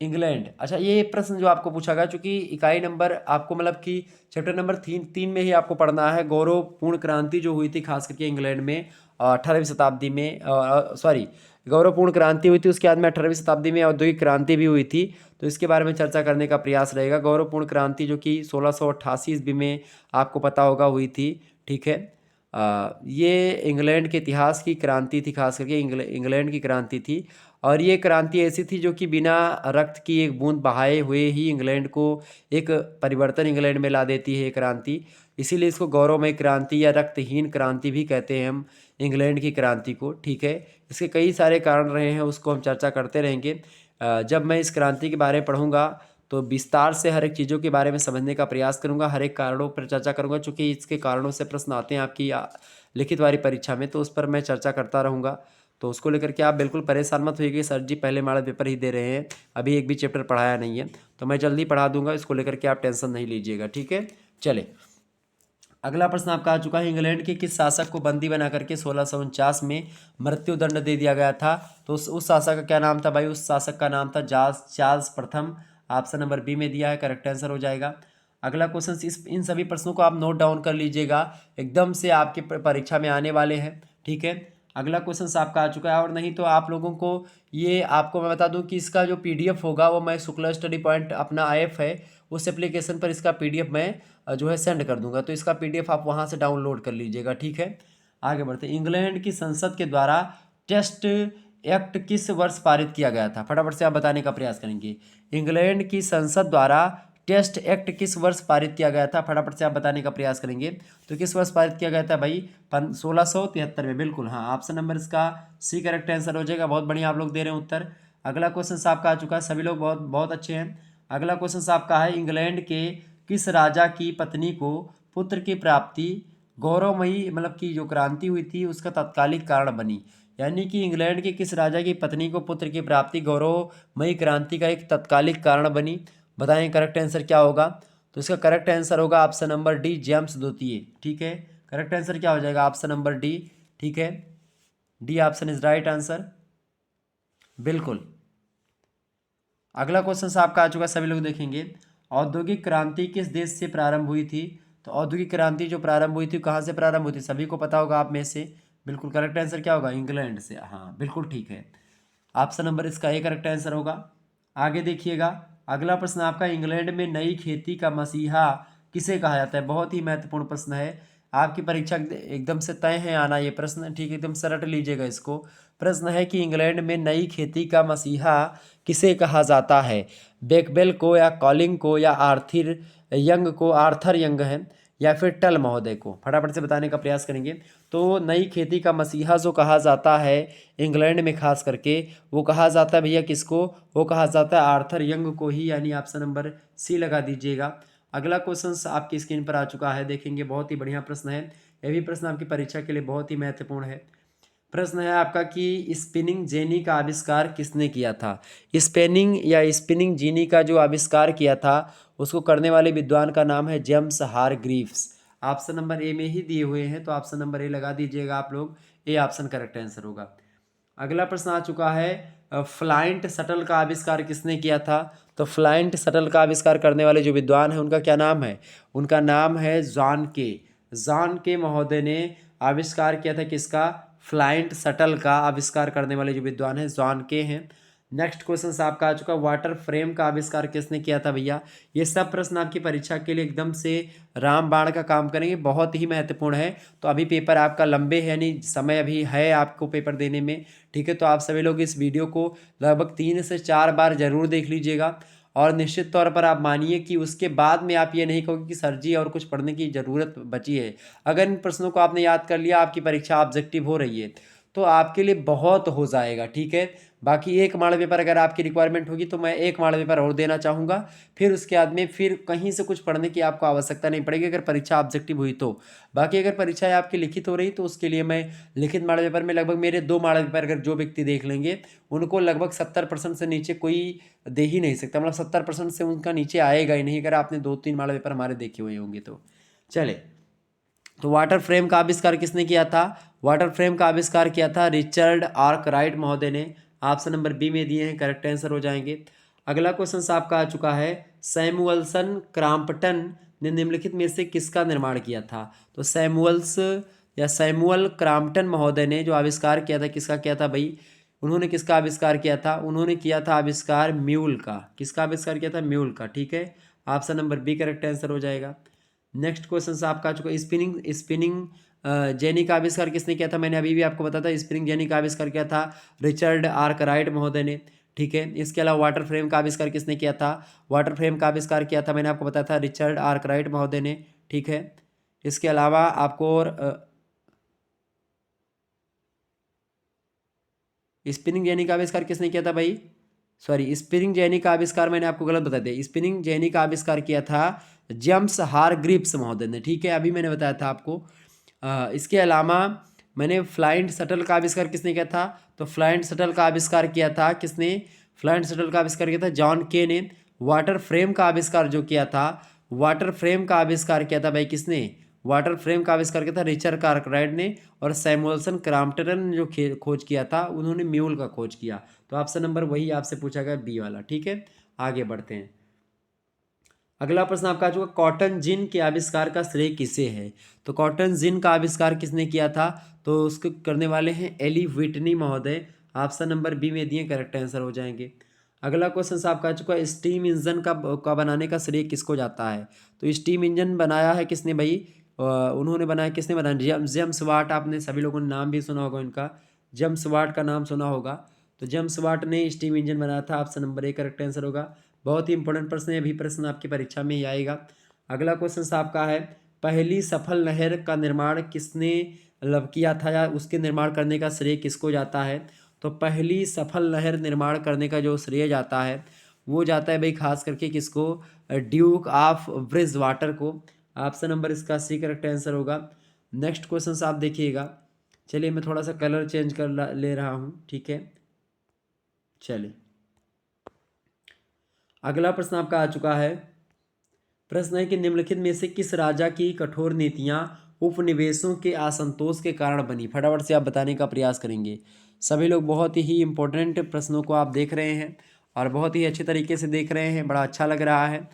इंग्लैंड, अच्छा ये प्रश्न जो आपको पूछा गया, चूंकि इकाई नंबर आपको मतलब कि चैप्टर नंबर तीन में ही आपको पढ़ना है, गौरवपूर्ण क्रांति जो हुई थी खास करके इंग्लैंड में 18वीं शताब्दी में, सॉरी गौरवपूर्ण क्रांति हुई थी, उसके बाद में 18वीं शताब्दी में औद्योगिक क्रांति भी हुई थी, तो इसके बारे में चर्चा करने का प्रयास रहेगा। गौरवपूर्ण क्रांति जो कि 1688 ईस्वी में आपको पता होगा हुई थी। ठीक है, ये इंग्लैंड के इतिहास की क्रांति थी, खास करके इंग्लैंड की क्रांति थी, और ये क्रांति ऐसी थी जो कि बिना रक्त की एक बूंद बहाए हुए ही इंग्लैंड को एक परिवर्तन इंग्लैंड में ला देती है ये क्रांति। इसीलिए इसको गौरवमय क्रांति या रक्तहीन क्रांति भी कहते हैं हम इंग्लैंड की क्रांति को। ठीक है, इसके कई सारे कारण रहे हैं, उसको हम चर्चा करते रहेंगे। जब मैं इस क्रांति के बारे में पढ़ूंगा तो विस्तार से हर एक चीज़ों के बारे में समझने का प्रयास करूंगा, हर एक कारणों पर चर्चा करूंगा, चूँकि इसके कारणों से प्रश्न आते हैं आपकी लिखित वाली परीक्षा में, तो उस पर मैं चर्चा करता रहूँगा। तो उसको लेकर के आप बिल्कुल परेशान मत होइए कि सर जी पहले मॉडल पेपर ही दे रहे हैं, अभी एक भी चैप्टर पढ़ाया नहीं है। तो मैं जल्दी पढ़ा दूंगा, इसको लेकर के आप टेंशन नहीं लीजिएगा, ठीक है। चले, अगला प्रश्न आपका आ चुका है, इंग्लैंड के किस शासक को बंदी बना करके 1649 में मृत्युदंड दे दिया गया था? तो उस शासक का क्या नाम था भाई? उस शासक का नाम था जॉर्ज चार्ल्स प्रथम। ऑप्शन नंबर बी में दिया है, करेक्ट आंसर हो जाएगा। अगला क्वेश्चन, इस इन सभी प्रश्नों को आप नोट डाउन कर लीजिएगा, एकदम से आपके परीक्षा में आने वाले हैं, ठीक है। अगला क्वेश्चन आपका आ चुका है, और नहीं तो आप लोगों को ये आपको मैं बता दूं कि इसका जो पीडीएफ होगा वो मैं शुक्ला स्टडी पॉइंट अपना ऐप है, उस एप्लीकेशन पर इसका पीडीएफ मैं जो है सेंड कर दूंगा, तो इसका पीडीएफ आप वहां से डाउनलोड कर लीजिएगा, ठीक है। आगे बढ़ते, इंग्लैंड की संसद के द्वारा टेस्ट एक्ट किस वर्ष पारित किया गया था? फटाफट से आप बताने का प्रयास करेंगे। इंग्लैंड की संसद द्वारा टेस्ट एक्ट किस वर्ष पारित किया गया था? फटाफट से आप बताने का प्रयास करेंगे। तो किस वर्ष पारित किया गया था भाई? 1673 में, बिल्कुल हाँ, ऑप्शन नंबर इसका सी करेक्ट आंसर हो जाएगा। बहुत बढ़िया आप लोग दे रहे हैं उत्तर। अगला क्वेश्चन आपका आ चुका है, सभी लोग बहुत बहुत अच्छे हैं। अगला क्वेश्चन आपका है, इंग्लैंड के किस राजा की पत्नी को पुत्र की प्राप्ति गौरवमयी मतलब की जो क्रांति हुई थी उसका तत्कालिक कारण बनी? यानी कि इंग्लैंड के किस राजा की पत्नी को पुत्र की प्राप्ति गौरवमयी क्रांति का एक तत्कालिक कारण बनी? बताएं करेक्ट आंसर क्या होगा? तो इसका करेक्ट आंसर होगा ऑप्शन नंबर डी, जेम्स द्वितीय, ठीक है। करेक्ट आंसर क्या हो जाएगा? ऑप्शन नंबर डी, ठीक है। D option is right answer, बिल्कुल। अगला क्वेश्चन आपका आ चुका है, सभी लोग देखेंगे, औद्योगिक क्रांति किस देश से प्रारंभ हुई थी? तो औद्योगिक क्रांति जो प्रारंभ हुई थी कहाँ से प्रारंभ हुई थी? सभी को पता होगा आप में से, बिल्कुल करेक्ट आंसर क्या होगा? इंग्लैंड से, हाँ बिल्कुल ठीक है। ऑप्शन नंबर इसका ए करेक्ट आंसर होगा। आगे देखिएगा, अगला प्रश्न आपका, इंग्लैंड में नई खेती का मसीहा किसे कहा जाता है? बहुत ही महत्वपूर्ण प्रश्न है, आपकी परीक्षा एकदम से तय है आना ये प्रश्न, ठीक है, एकदम से रट लीजिएगा इसको। प्रश्न है कि इंग्लैंड में नई खेती का मसीहा किसे कहा जाता है? बेकवेल को, या कॉलिंग को, या आर्थर यंग को, आर्थर यंग है, या फिर टल महोदय को? फटाफट से बताने का प्रयास करेंगे। तो नई खेती का मसीहा जो कहा जाता है इंग्लैंड में खास करके, वो कहा जाता है भैया किसको? वो कहा जाता है आर्थर यंग को ही, यानी ऑप्शन नंबर सी लगा दीजिएगा। अगला क्वेश्चन आपकी स्क्रीन पर आ चुका है, देखेंगे, बहुत ही बढ़िया प्रश्न है, यह भी प्रश्न आपकी परीक्षा के लिए बहुत ही महत्वपूर्ण है। प्रश्न है आपका कि स्पिनिंग जेनी का आविष्कार किसने किया था? स्पिनिंग या स्पिनिंग जेनी का जो आविष्कार किया था उसको करने वाले विद्वान का नाम है James Hargreaves. Option number A में ही दिए हुए हैं, तो ऑप्शन नंबर ए लगा दीजिएगा आप लोग, ए ऑप्शन करेक्ट आंसर होगा। अगला प्रश्न आ चुका है, फ्लाइंट शटल का आविष्कार किसने किया था? तो फ्लाइंट शटल का आविष्कार करने वाले जो विद्वान हैं उनका क्या नाम है? उनका नाम है जॉन के। जॉन के महोदय ने आविष्कार किया था किसका? फ्लाइंट शटल का आविष्कार करने वाले जो विद्वान हैं जॉन के हैं। नेक्स्ट क्वेश्चन आपका आ चुका, वाटर फ्रेम का आविष्कार किसने किया था भैया? ये सब प्रश्न आपकी परीक्षा के लिए एकदम से रामबाण का काम करेंगे, बहुत ही महत्वपूर्ण है। तो अभी पेपर आपका लंबे है, नहीं समय अभी है आपको पेपर देने में, ठीक है। तो आप सभी लोग इस वीडियो को लगभग 3 से 4 बार जरूर देख लीजिएगा, और निश्चित तौर पर आप मानिए कि उसके बाद में आप ये नहीं कहोगे कि सर जी और कुछ पढ़ने की ज़रूरत बची है। अगर इन प्रश्नों को आपने याद कर लिया, आपकी परीक्षा ऑब्जेक्टिव हो रही है, तो आपके लिए बहुत हो जाएगा, ठीक है। बाकी एक मॉडल पेपर अगर आपकी रिक्वायरमेंट होगी तो मैं एक मॉडल पेपर और देना चाहूँगा, फिर उसके बाद में फिर कहीं से कुछ पढ़ने की आपको आवश्यकता नहीं पड़ेगी अगर परीक्षा ऑब्जेक्टिव हुई तो। बाकी अगर परीक्षाएं आपकी लिखित हो रही तो उसके लिए मैं लिखित मॉडल पेपर में लगभग मेरे 2 मॉडल पेपर अगर जो व्यक्ति देख लेंगे उनको लगभग 70% से नीचे कोई दे ही नहीं सकता, मतलब 70% से उनका नीचे आएगा ही नहीं अगर आपने 2-3 मॉडल पेपर हमारे देखे हुए होंगे तो। चले, तो वाटर फ्रेम का आविष्कार किसने किया था? वाटर फ्रेम का आविष्कार किया था रिचर्ड आर्कराइट महोदय ने। ऑप्शन नंबर बी में दिए हैं, करेक्ट आंसर हो जाएंगे। अगला क्वेश्चन आपका आ चुका है, सैमुअल्सन क्रॉम्पटन ने निम्नलिखित में से किसका निर्माण किया था? तो सैमुअल क्रॉम्पटन महोदय ने जो आविष्कार किया था किसका किया था भाई? उन्होंने किसका आविष्कार किया था? उन्होंने किया था आविष्कार म्यूल का। किसका आविष्कार किया था? म्यूल का, ठीक है। Option number B correct answer हो जाएगा। नेक्स्ट क्वेश्चन आपका आ चुका, स्पिनिंग जेनी का आविष्कार किसने किया था? मैंने अभी भी आपको बताया था, स्पिनिंग जेनी का आविष्कार किया था रिचर्ड आर्कराइट महोदय ने, ठीक है। इसके अलावा वाटर फ्रेम का आविष्कार किसने किया था? वाटर फ्रेम का आविष्कार किया था, मैंने आपको बताया था, रिचर्ड आर्कराइट महोदय ने, ठीक है। इसके अलावा आपको और स्पिनिंग जेनी का आविष्कार किसने किया था भाई? सॉरी, स्पिनिंग जेनी का आविष्कार मैंने आपको गलत बता दिया। स्पिनिंग जेनी का आविष्कार किया था जेम्स हारग्रीव्स महोदय ने, ठीक है, अभी मैंने बताया था आपको। इसके अलावा मैंने फ्लाइंट शटल का आविष्कार किसने किया था? तो फ्लाइंट शटल का आविष्कार किया था किसने? फ्लाइंट शटल का आविष्कार किया था जॉन के ने। वाटर फ्रेम का आविष्कार जो किया था, वाटर फ्रेम का आविष्कार किया था भाई किसने? वाटर फ्रेम का आविष्कार किया था रिचर्ड कार्कराइट ने। और सैमुअल्सन क्रॉम्पटन ने जो खोज किया था, उन्होंने म्यूल का खोज किया। तो ऑप्शन नंबर वही आपसे पूछा गया, बी वाला। ठीक है, आगे बढ़ते हैं। अगला प्रश्न आपका आ चुका, कॉटन जिन के आविष्कार का श्रेय किसे है? तो कॉटन जिन का आविष्कार किसने किया था? तो उसको करने वाले हैं एली व्हिटनी महोदय। ऑप्शन नंबर बी में दिए, करेक्ट आंसर हो जाएंगे। अगला क्वेश्चन आपका आ चुका है, स्टीम इंजन का बनाने का श्रेय किसको जाता है? तो स्टीम इंजन बनाया है किसने भाई? उन्होंने बनाया, किसने बनाया? James Watt. आपने सभी लोगों ने नाम भी सुना होगा इनका, जेम्स वाट का नाम सुना होगा। तो जेम्स वाट ने स्टीम इंजन बनाया था। Option number A correct answer होगा। बहुत ही इंपॉर्टेंट प्रश्न है, अभी प्रश्न आपकी परीक्षा में ही आएगा। अगला क्वेश्चन आपका है, पहली सफल नहर का निर्माण किसने किया था, या उसके निर्माण करने का श्रेय किसको जाता है? तो पहली सफल नहर निर्माण करने का जो श्रेय जाता है, वो जाता है भाई खास करके किसको? ड्यूक ऑफ ब्रिज वाटर को। ऑप्शन नंबर इसका सी करेक्ट आंसर होगा। नेक्स्ट क्वेश्चन आप देखिएगा। चलिए मैं थोड़ा सा कलर चेंज कर ले रहा हूँ, ठीक है। चलिए अगला प्रश्न आपका आ चुका है। प्रश्न है कि निम्नलिखित में से किस राजा की कठोर नीतियां उपनिवेशों के असंतोष के कारण बनी? फटाफट से आप बताने का प्रयास करेंगे। सभी लोग बहुत ही इंपॉर्टेंट प्रश्नों को आप देख रहे हैं और बहुत ही अच्छे तरीके से देख रहे हैं, बड़ा अच्छा लग रहा है।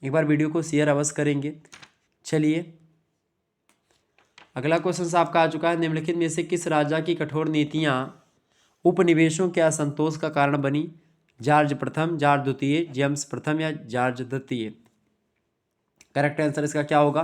एक बार वीडियो को शेयर अवश्य करेंगे। चलिए अगला क्वेश्चन आपका आ चुका है, निम्नलिखित में से किस राजा की कठोर नीतियां उपनिवेशों के असंतोष का कारण बनी? जॉर्ज प्रथम, जॉर्ज द्वितीय, जेम्स प्रथम या जॉर्ज द्वितीय? करेक्ट आंसर इसका क्या होगा?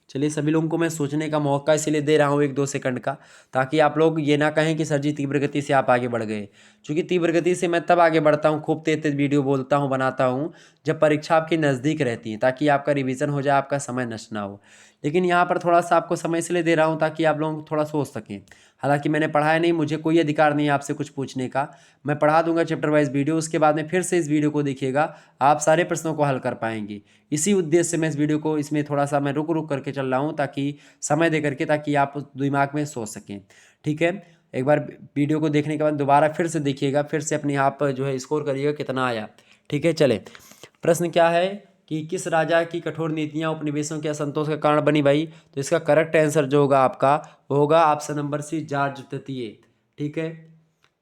चलिए सभी लोगों को मैं सोचने का मौका इसलिए दे रहा हूँ 1-2 सेकंड का, ताकि आप लोग ये ना कहें कि सर जी तीव्र गति से आप आगे बढ़ गए। क्योंकि तीव्र गति से मैं तब आगे बढ़ता हूँ, खूब तेज तेज वीडियो बोलता हूँ, बनाता हूँ, जब परीक्षा आपकी नज़दीक रहती है, ताकि आपका रिवीजन हो जाए, आपका समय नष्ट ना हो। लेकिन यहाँ पर थोड़ा सा आपको समय इसलिए दे रहा हूँ ताकि आप लोग थोड़ा सोच सकें। हालांकि मैंने पढ़ाया नहीं, मुझे कोई अधिकार नहीं है आपसे कुछ पूछने का। मैं पढ़ा दूंगा चैप्टर वाइज वीडियो, उसके बाद में फिर से इस वीडियो को देखिएगा, आप सारे प्रश्नों को हल कर पाएंगे। इसी उद्देश्य से मैं इस वीडियो को इसमें थोड़ा सा मैं रुक रुक करके चल रहा हूँ, ताकि समय दे करके, ताकि आप दिमाग में सोच सकें। ठीक है, एक बार वीडियो को देखने के बाद दोबारा फिर से देखिएगा, फिर से अपने आप जो है स्कोर करिएगा कितना आया। ठीक है, चले प्रश्न क्या है कि किस राजा की कठोर नीतियां उपनिवेशों के असंतोष का कारण बनी भाई? तो इसका करेक्ट आंसर जो होगा आपका, वो होगा ऑप्शन नंबर सी, जॉर्ज तृतीय। ठीक है,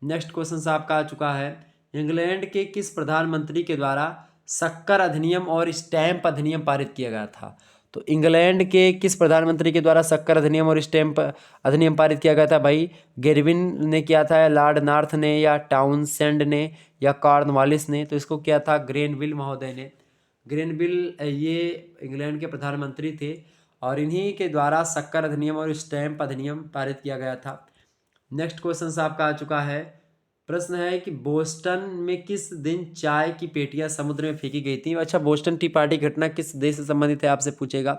नेक्स्ट क्वेश्चन आपका आ चुका है, इंग्लैंड के किस प्रधानमंत्री के द्वारा शक्कर अधिनियम और स्टैंप अधिनियम पारित किया गया था? तो इंग्लैंड के किस प्रधानमंत्री के द्वारा शक्कर अधिनियम और स्टैंप अधिनियम पारित किया गया था भाई? गेरविन ने किया था, या लॉर्ड नॉर्थ ने, या टाउनसेंड ने, या कॉर्नवालिस ने? तो इसको किया था ग्रेनविल महोदय ने। ग्रेनविल ये इंग्लैंड के प्रधानमंत्री थे और इन्हीं के द्वारा शक्कर अधिनियम और स्टैंप अधिनियम पारित किया गया था। नेक्स्ट क्वेश्चन आपका आ चुका है, प्रश्न है कि बोस्टन में किस दिन चाय की पेटियां समुद्र में फेंकी गई थी? अच्छा, बोस्टन टी पार्टी घटना किस देश से संबंधित है आपसे पूछेगा,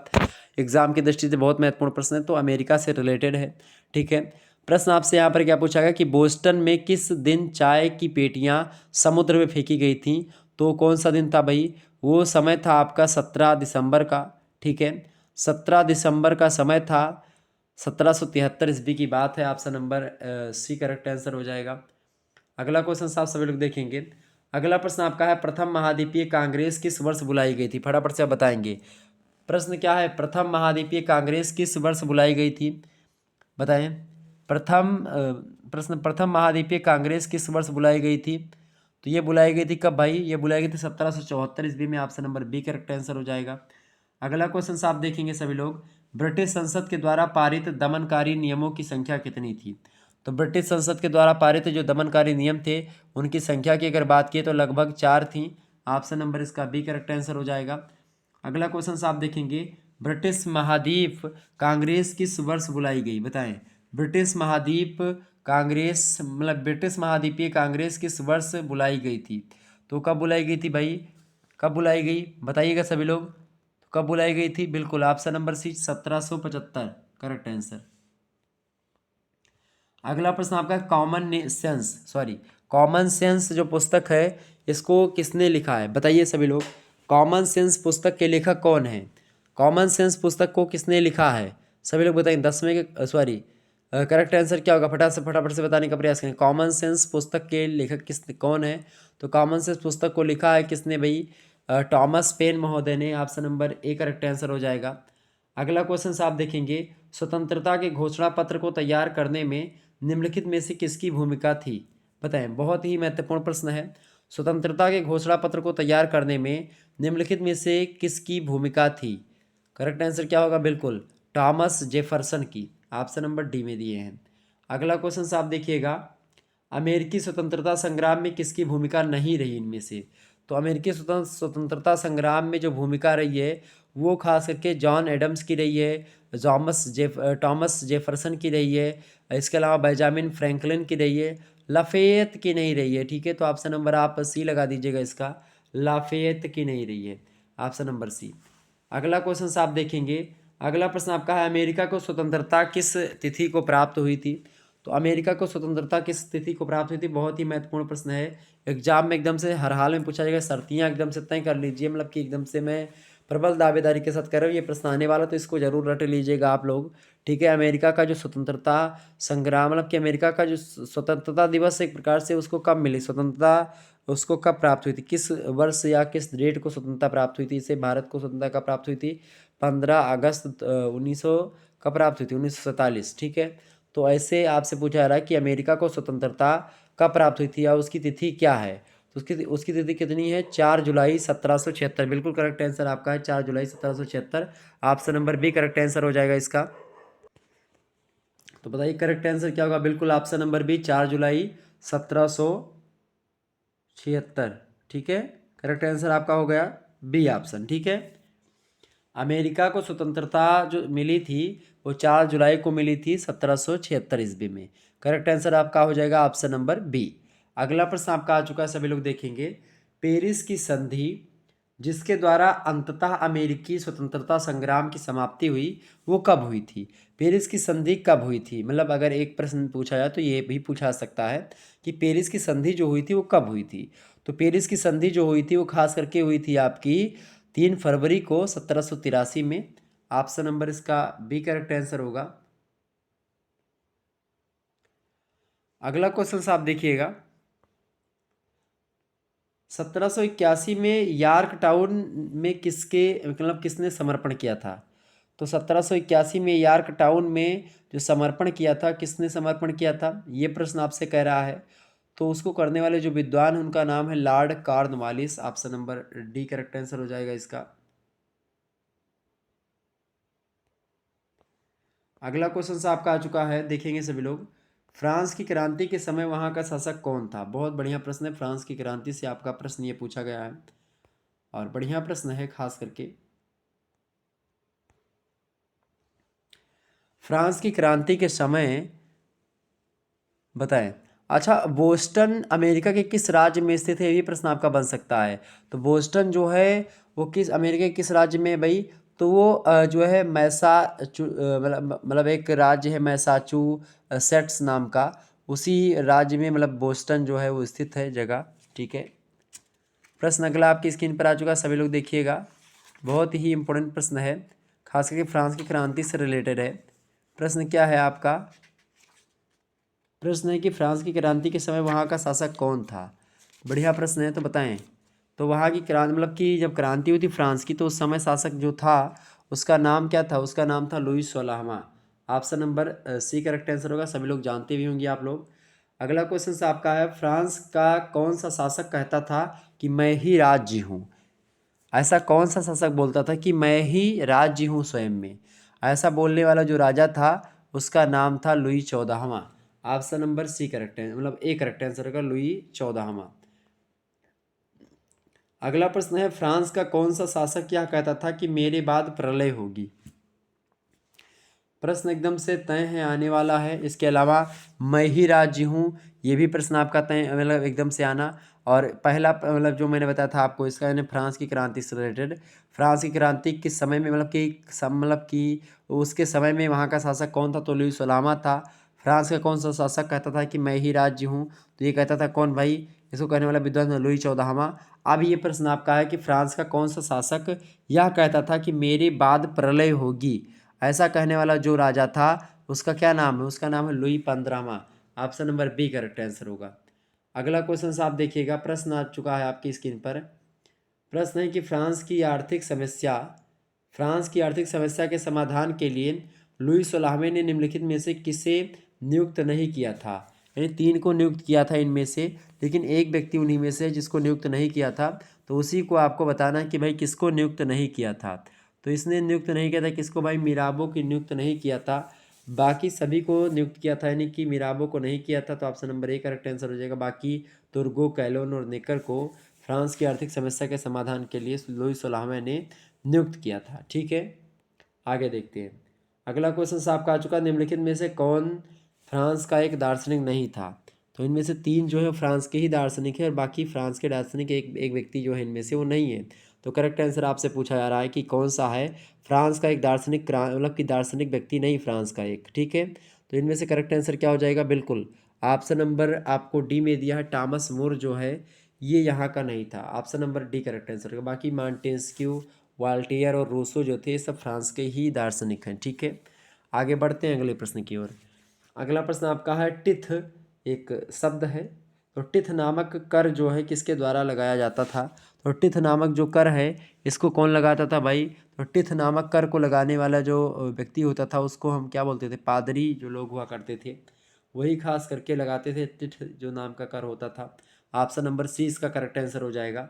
एग्जाम की दृष्टि से बहुत महत्वपूर्ण प्रश्न है, तो अमेरिका से रिलेटेड है। ठीक है, प्रश्न आपसे यहाँ पर क्या पूछा गया कि बोस्टन में किस दिन चाय की पेटियां समुद्र में फेंकी गई थी? तो कौन सा दिन था भाई? वो समय था आपका 17 दिसंबर का। ठीक है, 17 दिसंबर का समय था, 1773 ईस्वी की बात है। Option number C correct answer हो जाएगा। अगला क्वेश्चन साहब सभी लोग देखेंगे। अगला प्रश्न आपका है, प्रथम महाद्वीपीय कांग्रेस किस वर्ष बुलाई गई थी? फटाफट से आप बताएंगे। प्रश्न क्या है, प्रथम महाद्वीपीय कांग्रेस किस वर्ष बुलाई गई थी? बताएं। प्रश्न, प्रथम महाद्वीपीय कांग्रेस किस वर्ष बुलाई गई थी? तो ये बुलाई गई थी कब भाई? ये बुलाई गई थी 1774 ईस्वी में। Option number B correct answer हो जाएगा। अगला क्वेश्चन आप देखेंगे सभी लोग, ब्रिटिश संसद के द्वारा पारित दमनकारी नियमों की संख्या कितनी थी? तो ब्रिटिश संसद के द्वारा पारित जो दमनकारी नियम थे, उनकी संख्या की अगर बात की तो लगभग 4 थी। ऑप्शन नंबर इसका बी करेक्ट आंसर हो जाएगा। अगला क्वेश्चन आप देखेंगे, ब्रिटिश महाद्वीप कांग्रेस किस वर्ष बुलाई गई? बताएं। ब्रिटिश महाद्वीप कांग्रेस, मतलब ब्रिटिश महाद्वीपीय कांग्रेस किस वर्ष बुलाई गई थी? तो कब बुलाई गई थी भाई? कब बुलाई गई बताइएगा सभी लोग, कब बुलाई गई थी? बिल्कुल option number C, 1775 correct answer. अगला प्रश्न आपका, कॉमन सेंस जो पुस्तक है, इसको किसने लिखा है? बताइए सभी लोग, कॉमन सेंस पुस्तक के लेखक कौन है? कॉमन सेंस पुस्तक को किसने लिखा है? सभी लोग बताएंगे 10वें के सॉरी करेक्ट आंसर क्या होगा, फटाफट से बताने का प्रयास करें। कॉमन सेंस पुस्तक के लेखक कौन है? तो कॉमन सेंस पुस्तक को लिखा है किसने भाई? टॉमस पेन महोदय ने। Option number A correct answer हो जाएगा। अगला क्वेश्चन आप देखेंगे, स्वतंत्रता के घोषणा पत्र को तैयार करने में निम्नलिखित में से किसकी भूमिका थी? बताएं, बहुत ही महत्वपूर्ण प्रश्न है। स्वतंत्रता के घोषणा पत्र को तैयार करने में निम्नलिखित में से किसकी भूमिका थी? करेक्ट आंसर क्या होगा? बिल्कुल थॉमस जेफरसन की। ऑप्शन नंबर डी में दिए हैं। अगला क्वेश्चन आप देखिएगा, अमेरिकी स्वतंत्रता संग्राम में किसकी भूमिका नहीं रही इनमें से? तो अमेरिकी स्वतंत्रता संग्राम में जो भूमिका रही है वो खास करके जॉन एडम्स की रही है, टॉमस जेफरसन की रही है, इसके अलावा बेंजामिन फ्रैंकलिन की रही है, लाफेयत की नहीं रही है। ठीक है, तो ऑप्शन नंबर आप सी लगा दीजिएगा इसका, लाफेयत की नहीं रही है, ऑप्शन नंबर सी। अगला क्वेश्चन आप देखेंगे, अगला प्रश्न आपका है, अमेरिका को स्वतंत्रता किस तिथि को प्राप्त हुई थी? तो अमेरिका को स्वतंत्रता किस तिथि को प्राप्त हुई थी? बहुत ही महत्वपूर्ण प्रश्न है, एग्जाम में एकदम से हर हाल में पूछा जाएगा। शर्तियाँ एकदम से तय कर लीजिए, मतलब कि एकदम से मैं प्रबल दावेदारी के साथ कर रहा हूँ, ये प्रश्न आने वाला, तो इसको जरूर रट लीजिएगा आप लोग। ठीक है, अमेरिका का जो स्वतंत्रता संग्राम, मतलब कि अमेरिका का जो स्वतंत्रता दिवस एक प्रकार से उसको कब मिली स्वतंत्रता, उसको कब प्राप्त हुई थी, किस वर्ष या किस डेट को स्वतंत्रता प्राप्त हुई थी? इसे भारत को स्वतंत्रता कब प्राप्त हुई थी? 15 अगस्त 1900 कब प्राप्त हुई थी? 1947। ठीक है, तो ऐसे आपसे पूछा जा रहा है कि अमेरिका को स्वतंत्रता कब प्राप्त हुई थी या उसकी तिथि क्या है? तो उसकी तिथि कितनी है? 4 जुलाई 1776। बिल्कुल करेक्ट आंसर आपका है 4 जुलाई 1776। Option number B correct answer हो जाएगा इसका। तो बताइए करेक्ट आंसर क्या होगा? बिल्कुल ऑप्शन नंबर बी 4 जुलाई 1776। ठीक है, करेक्ट आंसर आपका हो गया बी ऑप्शन। ठीक है, अमेरिका को स्वतंत्रता जो मिली थी वो 4 जुलाई को मिली थी 1776 ईस्वी में। करेक्ट आंसर आपका हो जाएगा ऑप्शन नंबर बी। अगला प्रश्न आपका आ चुका है, सभी लोग देखेंगे, पेरिस की संधि जिसके द्वारा अंततः अमेरिकी स्वतंत्रता संग्राम की समाप्ति हुई वो कब हुई थी? पेरिस की संधि कब हुई थी? मतलब अगर एक प्रश्न पूछा जाए तो ये भी पूछा सकता है कि पेरिस की संधि जो हुई थी वो कब हुई थी? तो पेरिस की संधि जो हुई थी वो खास करके हुई थी आपकी 3 फरवरी को 1783 में। ऑप्शन नंबर इसका बी करेक्ट आंसर होगा। अगला क्वेश्चन आप देखिएगा, 1781 में यॉर्क टाउन में किसके मतलब किसने समर्पण किया था? तो 1781 में यॉर्क टाउन में जो समर्पण किया था, किसने समर्पण किया था ये प्रश्न आपसे कह रहा है। तो उसको करने वाले जो विद्वान हैं उनका नाम है Lord Cornwallis. Option number D correct answer हो जाएगा इसका। अगला क्वेश्चन आपका आ चुका है, देखेंगे सभी लोग, फ्रांस की क्रांति के समय वहां का शासक कौन था? बहुत बढ़िया प्रश्न है, फ्रांस की क्रांति से आपका प्रश्न ये पूछा गया है और बढ़िया प्रश्न है। खास करके फ्रांस की क्रांति के समय बताएं। अच्छा, बोस्टन अमेरिका के किस राज्य में स्थित है? ये प्रश्न आपका बन सकता है। तो बोस्टन जो है वो किस अमेरिका के किस राज्य में है भाई? तो वो जो है मतलब एक राज्य है मैसाचुसेट्स नाम का, उसी राज्य में मतलब बोस्टन जो है वो स्थित है जगह। ठीक है, प्रश्न अगला आपकी स्क्रीन पर आ चुका है, सभी लोग देखिएगा, बहुत ही इंपॉर्टेंट प्रश्न है, खास करके फ्रांस की क्रांति से रिलेटेड है। प्रश्न क्या है आपका? प्रश्न है कि फ्रांस की क्रांति के समय वहाँ का शासक कौन था? बढ़िया प्रश्न है, तो बताएं। तो वहाँ की क्रांति मतलब कि जब क्रांति हुई थी फ्रांस की तो उस समय शासक जो था उसका नाम क्या था? उसका नाम था लुई 16वां। Option number C correct answer होगा, सभी लोग जानते भी होंगे आप लोग। अगला क्वेश्चन आपका है, फ्रांस का कौन सा शासक कहता था कि मैं ही राज्य हूँ? ऐसा कौन सा शासक बोलता था कि मैं ही राज्य हूँ स्वयं में? ऐसा बोलने वाला जो राजा था उसका नाम था लुई 14वां। ऑप्शन नंबर सी करेक्ट है, मतलब ए करेक्ट आंसर होगा लुई 14वां। अगला प्रश्न है, फ्रांस का कौन सा शासक यह कहता था कि मेरे बाद प्रलय होगी? प्रश्न एकदम से तय है, आने वाला है। इसके अलावा मैं ही राज्य हूँ, ये भी प्रश्न आपका तय मतलब एकदम से आना। और पहला मतलब जो मैंने बताया था आपको इसका यानी फ्रांस की क्रांति से रिलेटेड, फ्रांस की क्रांति किस समय में मतलब कि उसके समय में वहाँ का शासक कौन था? तो लुई 16वां था। फ्रांस का कौन सा शासक कहता था कि मैं ही राज्य हूँ? तो ये कहता था कौन भाई? इसको कहने वाला विद्वान लुई 14वां। अब ये प्रश्न आपका है कि फ्रांस का कौन सा शासक यह कहता था कि मेरे बाद प्रलय होगी? ऐसा कहने वाला जो राजा था उसका क्या नाम है? उसका नाम है लुई 15वां। Option number B correct answer होगा। अगला क्वेश्चन आप देखिएगा, प्रश्न आ चुका है आपकी स्क्रीन पर। प्रश्न है कि फ्रांस की आर्थिक समस्या के समाधान के लिए लुई 16वें ने निम्नलिखित में से किसे नियुक्त नहीं किया था? यानी 3 को नियुक्त किया था इनमें से, लेकिन एक व्यक्ति उन्हीं में से जिसको नियुक्त नहीं किया था, तो उसी को आपको बताना है कि भाई किसको नियुक्त नहीं किया था। तो इसने नियुक्त नहीं किया था किसको भाई? मिराबो की नियुक्त नहीं किया था, बाकी सभी को नियुक्त किया था, यानी कि मिराबो को नहीं किया था। तो option number A correct answer हो जाएगा। बाकी तुर्गो, कैलोन और नेकर को फ्रांस की आर्थिक समस्या के समाधान के लिए लुई 16वें ने नियुक्त किया था। ठीक है, आगे देखते हैं। अगला क्वेश्चन आपका आ चुका है, निम्नलिखित में से कौन फ्रांस का एक दार्शनिक नहीं था? तो इनमें से 3 जो है फ्रांस के ही दार्शनिक है और बाकी फ्रांस के दार्शनिक एक व्यक्ति जो है इनमें से वो नहीं है। तो करेक्ट आंसर आपसे पूछा जा रहा है कि कौन सा है फ्रांस का एक दार्शनिक, मतलब कि दार्शनिक व्यक्ति नहीं फ्रांस का एक। ठीक है, तो इनमें से करेक्ट आंसर क्या हो जाएगा? बिल्कुल ऑप्शन नंबर आपको डी में दिया है, टॉमस मोर जो है ये यहाँ का नहीं था। Option number D correct answer होगा। बाकी मॉन्टेस्क्यू, वाल्टेयर और रूसो जो थे सब फ्रांस के ही दार्शनिक हैं। ठीक है, आगे बढ़ते हैं अगले प्रश्न की ओर। अगला प्रश्न आपका है, टिथ एक शब्द है, तो टिथ नामक कर जो है किसके द्वारा लगाया जाता था? तो टिथ नामक जो कर है इसको कौन लगाता था भाई? तो टिथ नामक कर को लगाने वाला जो व्यक्ति होता था उसको हम क्या बोलते थे? पादरी जो लोग हुआ करते थे वही खास करके लगाते थे टिथ जो नाम का कर होता था। ऑप्शन नंबर सी इसका करेक्ट आंसर हो जाएगा।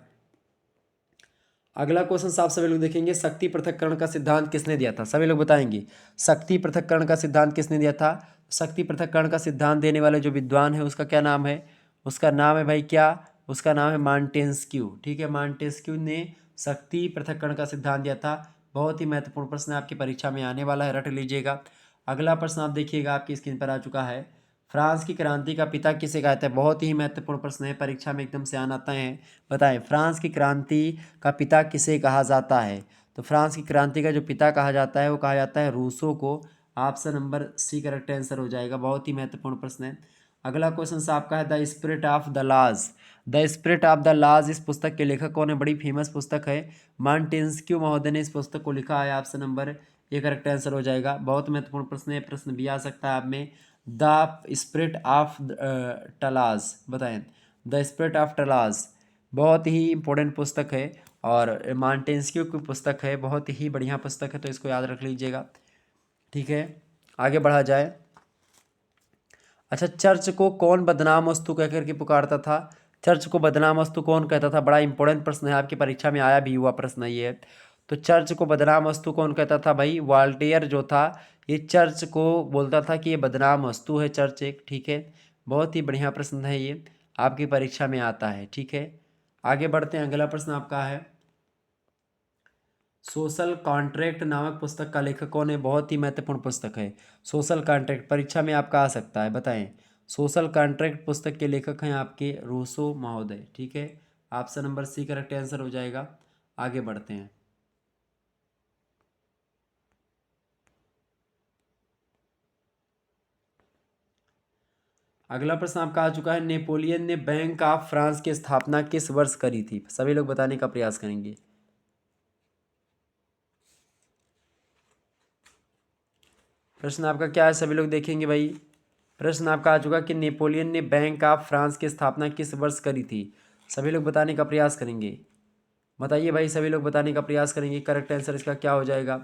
अगला क्वेश्चन आप सभी लोग देखेंगे, शक्ति पृथक्करण का सिद्धांत किसने दिया था? सभी लोग बताएंगे शक्ति पृथक्करण का सिद्धांत किसने दिया था? शक्ति पृथक्करण का सिद्धांत देने वाले जो विद्वान है उसका क्या नाम है? उसका नाम है भाई क्या? उसका नाम है मॉन्टेस्क्यू। ठीक है, मॉन्टेस्क्यू ने शक्ति पृथक्करण का सिद्धांत दिया था। बहुत ही महत्वपूर्ण प्रश्न आपकी परीक्षा में आने वाला है, रट लीजिएगा। अगला प्रश्न आप देखिएगा आपकी स्क्रीन पर आ चुका है, फ्रांस की क्रांति का पिता किसे कहते हैं? बहुत ही महत्वपूर्ण प्रश्न है, परीक्षा में एकदम से आना है। बताएं, फ्रांस की क्रांति का पिता किसे कहा जाता है? तो फ्रांस की क्रांति का जो पिता कहा जाता है वो कहा जाता है रूसो को। Option number C correct answer हो जाएगा। बहुत ही महत्वपूर्ण प्रश्न है। अगला क्वेश्चन आपका है, the Spirit of the Laws. The Spirit of the Laws इस पुस्तक के लेखक कौन है? बड़ी फेमस पुस्तक है, मॉन्टेस्क्यू महोदय ने इस पुस्तक को लिखा है। Option number A correct answer हो जाएगा। बहुत महत्वपूर्ण प्रश्न है, प्रश्न भी आ सकता है आप में। द स्पिरिट ऑफ टलाज, बताएं द स्पिरिट ऑफ टलाज बहुत ही इंपॉर्टेंट पुस्तक है और मॉन्टेस्क्यू की पुस्तक है, बहुत ही बढ़िया पुस्तक है, तो इसको याद रख लीजिएगा। ठीक है, आगे बढ़ा जाए। अच्छा, चर्च को कौन बदनाम वस्तु कह करके पुकारता था? चर्च को बदनाम वस्तु कौन कहता था? बड़ा इंपॉर्टेंट प्रश्न है, आपकी परीक्षा में आया भी हुआ प्रश्न ये है। तो चर्च को बदनाम वस्तु कौन कहता था भाई? वाल्टेयर जो था ये चर्च को बोलता था कि ये बदनाम वस्तु है चर्च एक। ठीक है, बहुत ही बढ़िया प्रश्न है ये, आपकी परीक्षा में आता है। ठीक है, आगे बढ़ते हैं। अगला प्रश्न आपका है, सोशल कॉन्ट्रैक्ट नामक पुस्तक का लेखक कौन है? बहुत ही महत्वपूर्ण पुस्तक है सोशल कॉन्ट्रैक्ट, परीक्षा में आपका आ सकता है। बताएं, सोशल कॉन्ट्रैक्ट पुस्तक के लेखक हैं आपके रूसो महोदय। ठीक है, option number C correct answer हो जाएगा। आगे बढ़ते हैं। अगला प्रश्न आपका आ चुका है, नेपोलियन ने बैंक ऑफ फ्रांस की स्थापना किस वर्ष करी थी? सभी लोग बताने का प्रयास करेंगे। प्रश्न आपका क्या है? सभी लोग देखेंगे भाई। प्रश्न आपका आ चुका कि नेपोलियन ने बैंक ऑफ फ्रांस की स्थापना किस वर्ष करी थी? सभी लोग बताने का प्रयास करेंगे। बताइए भाई, सभी लोग बताने का प्रयास करेंगे, करेक्ट आंसर इसका क्या हो जाएगा?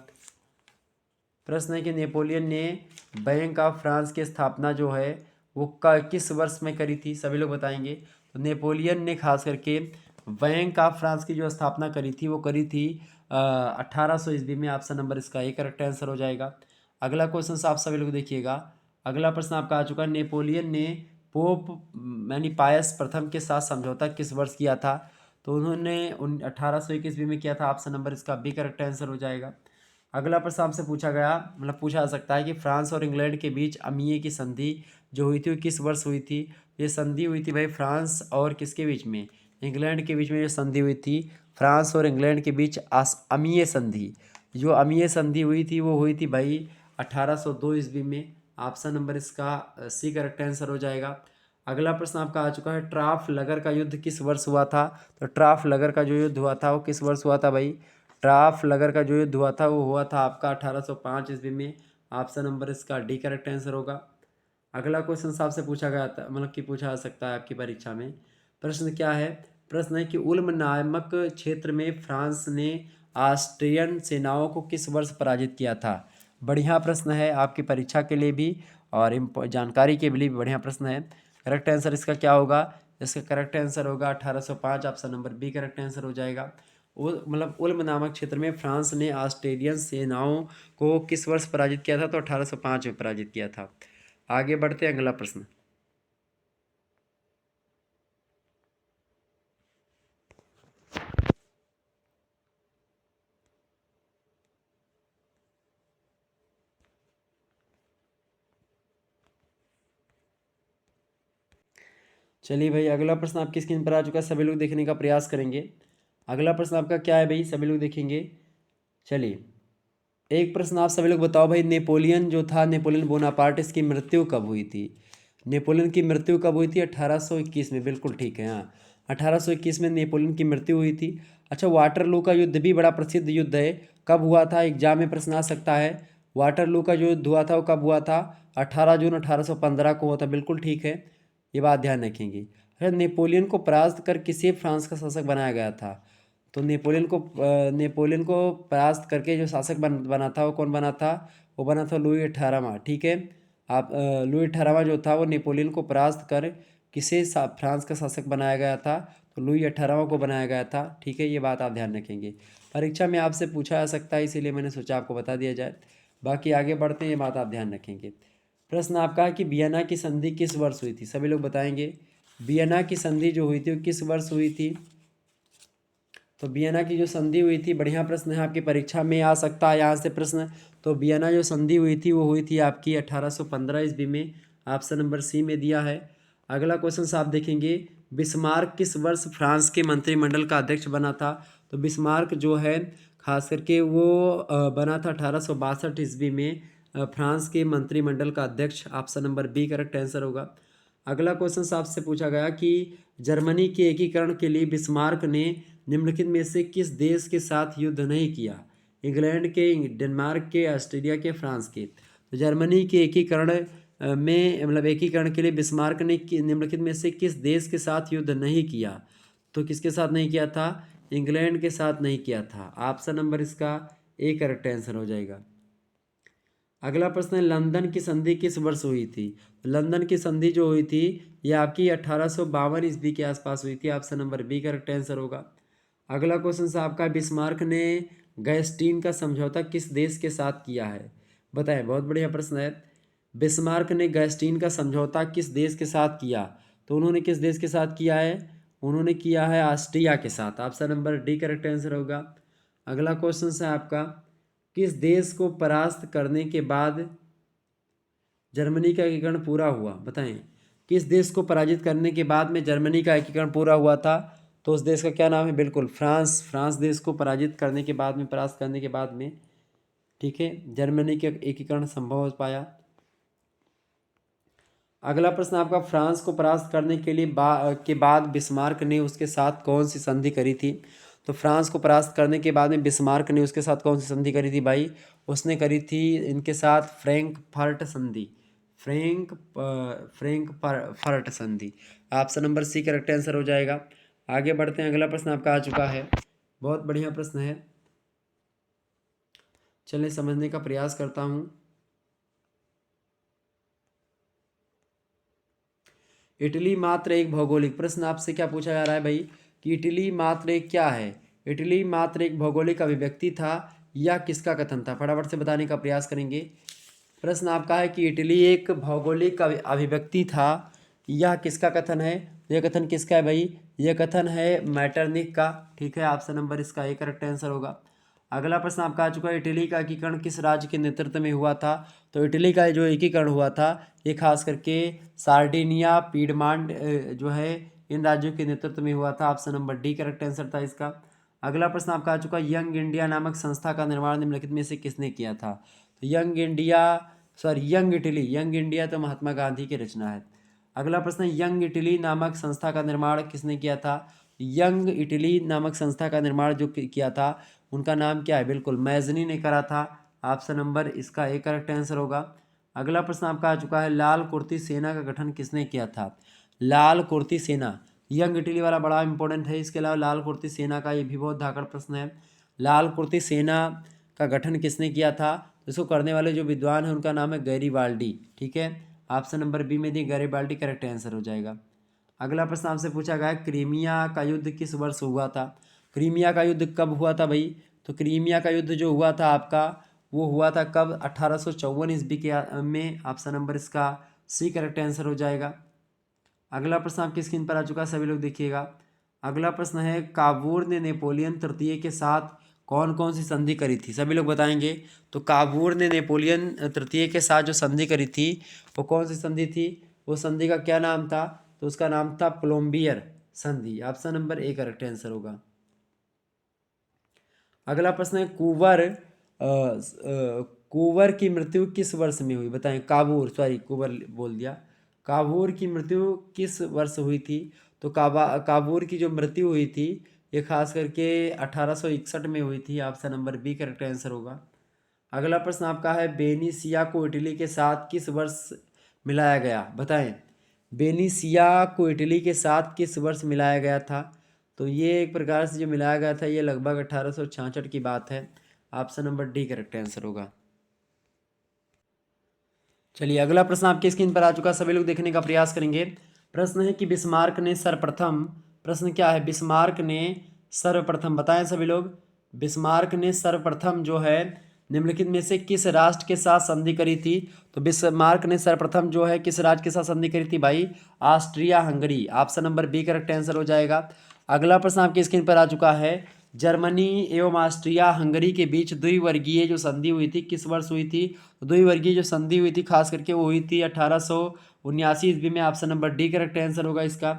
प्रश्न है कि नेपोलियन ने बैंक ऑफ फ्रांस की स्थापना जो है वो किस वर्ष में करी थी? सभी लोग बताएंगे। तो नेपोलियन ने खास करके बैंक ऑफ फ्रांस की जो स्थापना करी थी वो करी थी 1800 ईस्वी में। ऑप्शन नंबर इसका एक करेक्ट आंसर हो जाएगा। अगला क्वेश्चन आप सभी लोग देखिएगा। अगला प्रश्न आपका आ चुका है, नेपोलियन ने पोप यानी पायस प्रथम के साथ समझौता किस वर्ष किया था? तो उन्होंने 1821 ईस्वी में किया था। ऑप्शन नंबर इसका बी करेक्ट आंसर हो जाएगा। अगला प्रश्न आपसे पूछा गया, मतलब पूछा जा सकता है कि फ्रांस और इंग्लैंड के बीच अमीय की संधि जो हुई थी वो किस वर्ष हुई थी? ये संधि हुई थी भाई फ्रांस और किसके बीच में? इंग्लैंड के बीच में ये संधि हुई थी। फ्रांस और इंग्लैंड के बीच अमीय संधि, जो अमीय संधि हुई थी वो हुई थी भाई 1802 ईस्वी में। ऑप्शन नंबर इसका सी करेक्ट आंसर हो जाएगा। अगला प्रश्न आपका आ चुका है, ट्राफलगर का युद्ध किस वर्ष हुआ था? तो ट्राफलगर का जो युद्ध हुआ था वो किस वर्ष हुआ था भाई? ट्राफलगर का जो युद्ध हुआ था वो हुआ था आपका 1805 ईस्वी में। ऑप्शन नंबर इसका डी करेक्ट आंसर होगा। अगला क्वेश्चन आपसे पूछा गया था, मतलब कि पूछा जा सकता है आपकी परीक्षा में। प्रश्न क्या है? प्रश्न है कि उल्म नामक क्षेत्र में फ्रांस ने ऑस्ट्रियन सेनाओं को किस वर्ष पराजित किया था? बढ़िया प्रश्न है आपकी परीक्षा के लिए भी और जानकारी के लिए भी बढ़िया प्रश्न है। करेक्ट आंसर इसका क्या होगा? इसका करेक्ट आंसर होगा 1805। Option number B correct answer हो जाएगा। मतलब उल्म नामक क्षेत्र में फ्रांस ने ऑस्ट्रेलियन सेनाओं को किस वर्ष पराजित किया था? तो 1805 में पराजित किया था। आगे बढ़ते हैं, अगला प्रश्न। चलिए भाई, अगला प्रश्न आपकी स्क्रीन पर आ चुका है, सभी लोग देखने का प्रयास करेंगे। अगला प्रश्न आपका क्या है भाई? सभी लोग देखेंगे। चलिए, एक प्रश्न आप सभी लोग बताओ भाई, नेपोलियन जो था, नेपोलियन बोनापार्ट, इसकी मृत्यु कब हुई थी? नेपोलियन की मृत्यु कब हुई थी? 1821 में। बिल्कुल ठीक है, हाँ, 1821 में नेपोलियन की मृत्यु हुई थी। अच्छा, वाटरलू का युद्ध भी बड़ा प्रसिद्ध युद्ध है, कब हुआ था? एग्जाम में प्रश्न आ सकता है। वाटरलू का जो युद्ध हुआ था वो कब हुआ था? 18 जून 1815 को हुआ था। बिल्कुल ठीक है, ये बात ध्यान रखेंगे। अच्छा, नेपोलियन को परास्त कर किसे फ्रांस का शासक बनाया गया था? तो नेपोलियन को परास्त करके जो शासक बना था वो कौन बना था? वो बना था लुई 18वां। ठीक है, आप लुई 18वां जो था वो नेपोलियन को परास्त कर किसे फ्रांस का शासक बनाया गया था? तो लुई 18वां को बनाया गया था। ठीक है, ये बात आप ध्यान रखेंगे, परीक्षा में आपसे पूछा जा सकता है, इसीलिए मैंने सोचा आपको बता दिया जाए। बाकी आगे बढ़ते हैं, ये बात आप ध्यान रखेंगे। प्रश्न आपका है कि वियना की संधि किस वर्ष हुई थी? सभी लोग बताएंगे। वियना की संधि जो हुई थी वो किस वर्ष हुई थी? तो वियना की जो संधि हुई थी, बढ़िया प्रश्न है, आपकी परीक्षा में आ सकता है यहाँ से प्रश्न। तो वियना जो संधि हुई थी वो हुई थी आपकी 1815 ईस्वी में। ऑप्शन नंबर सी में दिया है। अगला क्वेश्चन आप देखेंगे, बिस्मार्क किस वर्ष फ्रांस के मंत्रिमंडल का अध्यक्ष बना था? तो बिस्मार्क जो है खास करके वो बना था 1862 ईस्वी में, फ्रांस के मंत्रिमंडल का अध्यक्ष। Option number B correct answer होगा। अगला क्वेश्चन आपसे पूछा गया कि जर्मनी के एकीकरण के लिए बिस्मार्क ने निम्नलिखित में से किस देश के साथ युद्ध नहीं किया? इंग्लैंड के, डेनमार्क के, ऑस्ट्रेलिया के, फ्रांस के। तो जर्मनी के एकीकरण में, मतलब एकीकरण के लिए बिस्मार्क ने निम्नलिखित में से किस देश के साथ युद्ध नहीं किया? तो किसके साथ नहीं किया था? इंग्लैंड के साथ नहीं किया था। ऑप्शन नंबर इसका ए करेक्ट आंसर हो जाएगा। अगला प्रश्न है, लंदन की संधि किस वर्ष हुई थी? लंदन की संधि जो हुई थी ये आपकी 1852 ईस्वी के आसपास हुई थी। Option number B correct answer होगा। अगला क्वेश्चन आपका, बिस्मार्क ने गैस्टीन का समझौता किस देश के साथ किया है? बताएं, बहुत बढ़िया प्रश्न है। बिस्मार्क ने गैस्टीन का समझौता किस देश के साथ किया? तो उन्होंने किस देश के साथ किया है? उन्होंने किया है ऑस्ट्रिया के साथ। Option number D correct answer होगा। अगला क्वेश्चन है आपका, किस देश को परास्त करने के बाद जर्मनी का एकीकरण पूरा हुआ? बताएं, किस देश को पराजित करने के बाद में जर्मनी का एकीकरण पूरा हुआ था? तो उस देश का क्या नाम है? बिल्कुल फ्रांस। फ्रांस देश को पराजित करने के बाद में, परास्त करने के बाद में, ठीक है, जर्मनी का एकीकरण संभव हो पाया। अगला प्रश्न आपका, फ्रांस को परास्त करने के लिए के बाद बिस्मार्क ने उसके साथ कौन सी संधि करी थी? तो फ्रांस को परास्त करने के बाद में बिस्मार्क ने उसके साथ कौन सी संधि करी थी भाई? उसने करी थी इनके साथ फ्रैंकफर्ट संधि। फ्रैंकफर्ट संधि। Option number C correct answer हो जाएगा। आगे बढ़ते हैं, अगला प्रश्न आपका आ चुका है, बहुत बढ़िया प्रश्न है, चलिए समझने का प्रयास करता हूँ। इटली मात्र एक भौगोलिक, प्रश्न आपसे क्या पूछा जा रहा है भाई कि इटली मात्र एक क्या है? इटली मात्र एक भौगोलिक अभिव्यक्ति था या किसका कथन था? फटाफट से बताने का प्रयास करेंगे। प्रश्न आपका है कि इटली एक भौगोलिक अभिव्यक्ति था या किसका कथन है? यह कथन किसका है भाई? यह कथन है मैटरनिक का। ठीक है, ऑप्शन नंबर इसका एक करेक्ट आंसर होगा। अगला प्रश्न आपका आ चुका है, इटली का एकीकरण किस राज्य के नेतृत्व में हुआ था? तो इटली का जो एकीकरण हुआ था ये खास करके सार्डिनिया, पीडमांड जो है इन राज्यों के नेतृत्व में हुआ था। Option number D correct answer था इसका। अगला प्रश्न आपका आ चुका है, यंग इंडिया नामक संस्था का निर्माण निम्नलिखित में से किसने किया था? तो यंग इटली, यंग इंडिया तो महात्मा गांधी की रचना है। अगला प्रश्न, यंग इटली नामक संस्था का निर्माण किसने किया था? यंग इटली नामक संस्था का निर्माण जो किया था उनका नाम क्या है? बिल्कुल मैजनी ने करा था। ऑप्शन नंबर इसका ए करेक्ट आंसर होगा। अगला प्रश्न आपका आ चुका है, लाल कुर्ती सेना का गठन किसने किया था? लाल कुर्ती सेना, यंग इटली वाला बड़ा इंपॉर्टेंट है। इसके अलावा लाल कुर्ती सेना का ये भी बहुत धाकड़ प्रश्न है। लाल कुर्ती सेना का गठन किसने किया था? इसको करने वाले जो विद्वान हैं उनका नाम है गैरीबाल्डी। ठीक है, ऑप्शन नंबर बी में दी गैरीबाल्डी करेक्ट आंसर हो जाएगा। अगला प्रश्न आपसे पूछा गया है, क्रीमिया का युद्ध किस वर्ष हुआ था? क्रीमिया का युद्ध कब हुआ था भाई? तो क्रीमिया का युद्ध जो हुआ था आपका, वो हुआ था कब? 1854 ईस्वी के में। ऑप्शन नंबर इसका सी करेक्ट आंसर हो जाएगा। अगला प्रश्न आपकी स्क्रीन पर आ चुका है, सभी लोग देखिएगा। अगला प्रश्न है, काबूर ने नेपोलियन तृतीय के साथ कौन कौन सी संधि करी थी? सभी लोग बताएंगे। तो काबूर ने नेपोलियन तृतीय के साथ जो संधि करी थी वो कौन सी संधि थी? वो संधि का क्या नाम था? तो उसका नाम था प्लोम्बियर संधि। Option number A correct answer होगा। अगला प्रश्न है, कुंवर की मृत्यु किस वर्ष में हुई? बताएं। कुंवर बोल दिया। काबूर की मृत्यु किस वर्ष हुई थी? तो काबूर की जो मृत्यु हुई थी ये खास करके 1861 में हुई थी। Option number B correct answer होगा। अगला प्रश्न आपका है, बेनिसिया को इटली के साथ किस वर्ष मिलाया गया? बताएं। बेनिसिया को इटली के साथ किस वर्ष मिलाया गया था? तो ये एक प्रकार से जो मिलाया गया था ये लगभग 1866 की बात है। Option number D correct answer होगा। चलिए अगला प्रश्न आपकी स्क्रीन पर आ चुका, सभी लोग देखने का प्रयास करेंगे। प्रश्न है कि बिस्मार्क ने सर्वप्रथम, प्रश्न क्या है? बिस्मार्क ने सर्वप्रथम, बताएं सभी लोग। बिस्मार्क ने सर्वप्रथम जो है निम्नलिखित में से किस राष्ट्र के साथ संधि करी थी? तो बिस्मार्क ने सर्वप्रथम जो है किस राज्य के साथ संधि करी थी भाई? Austria Hungary. Option number B correct answer हो जाएगा। अगला प्रश्न आपकी स्क्रीन पर आ चुका है, जर्मनी एवं ऑस्ट्रिया हंगरी के बीच द्विवर्गीय जो संधि हुई थी किस वर्ष हुई थी? द्विवर्गीय जो संधि हुई थी खास करके वो हुई थी 1879 ईस्वी में। Option number D correct answer होगा इसका।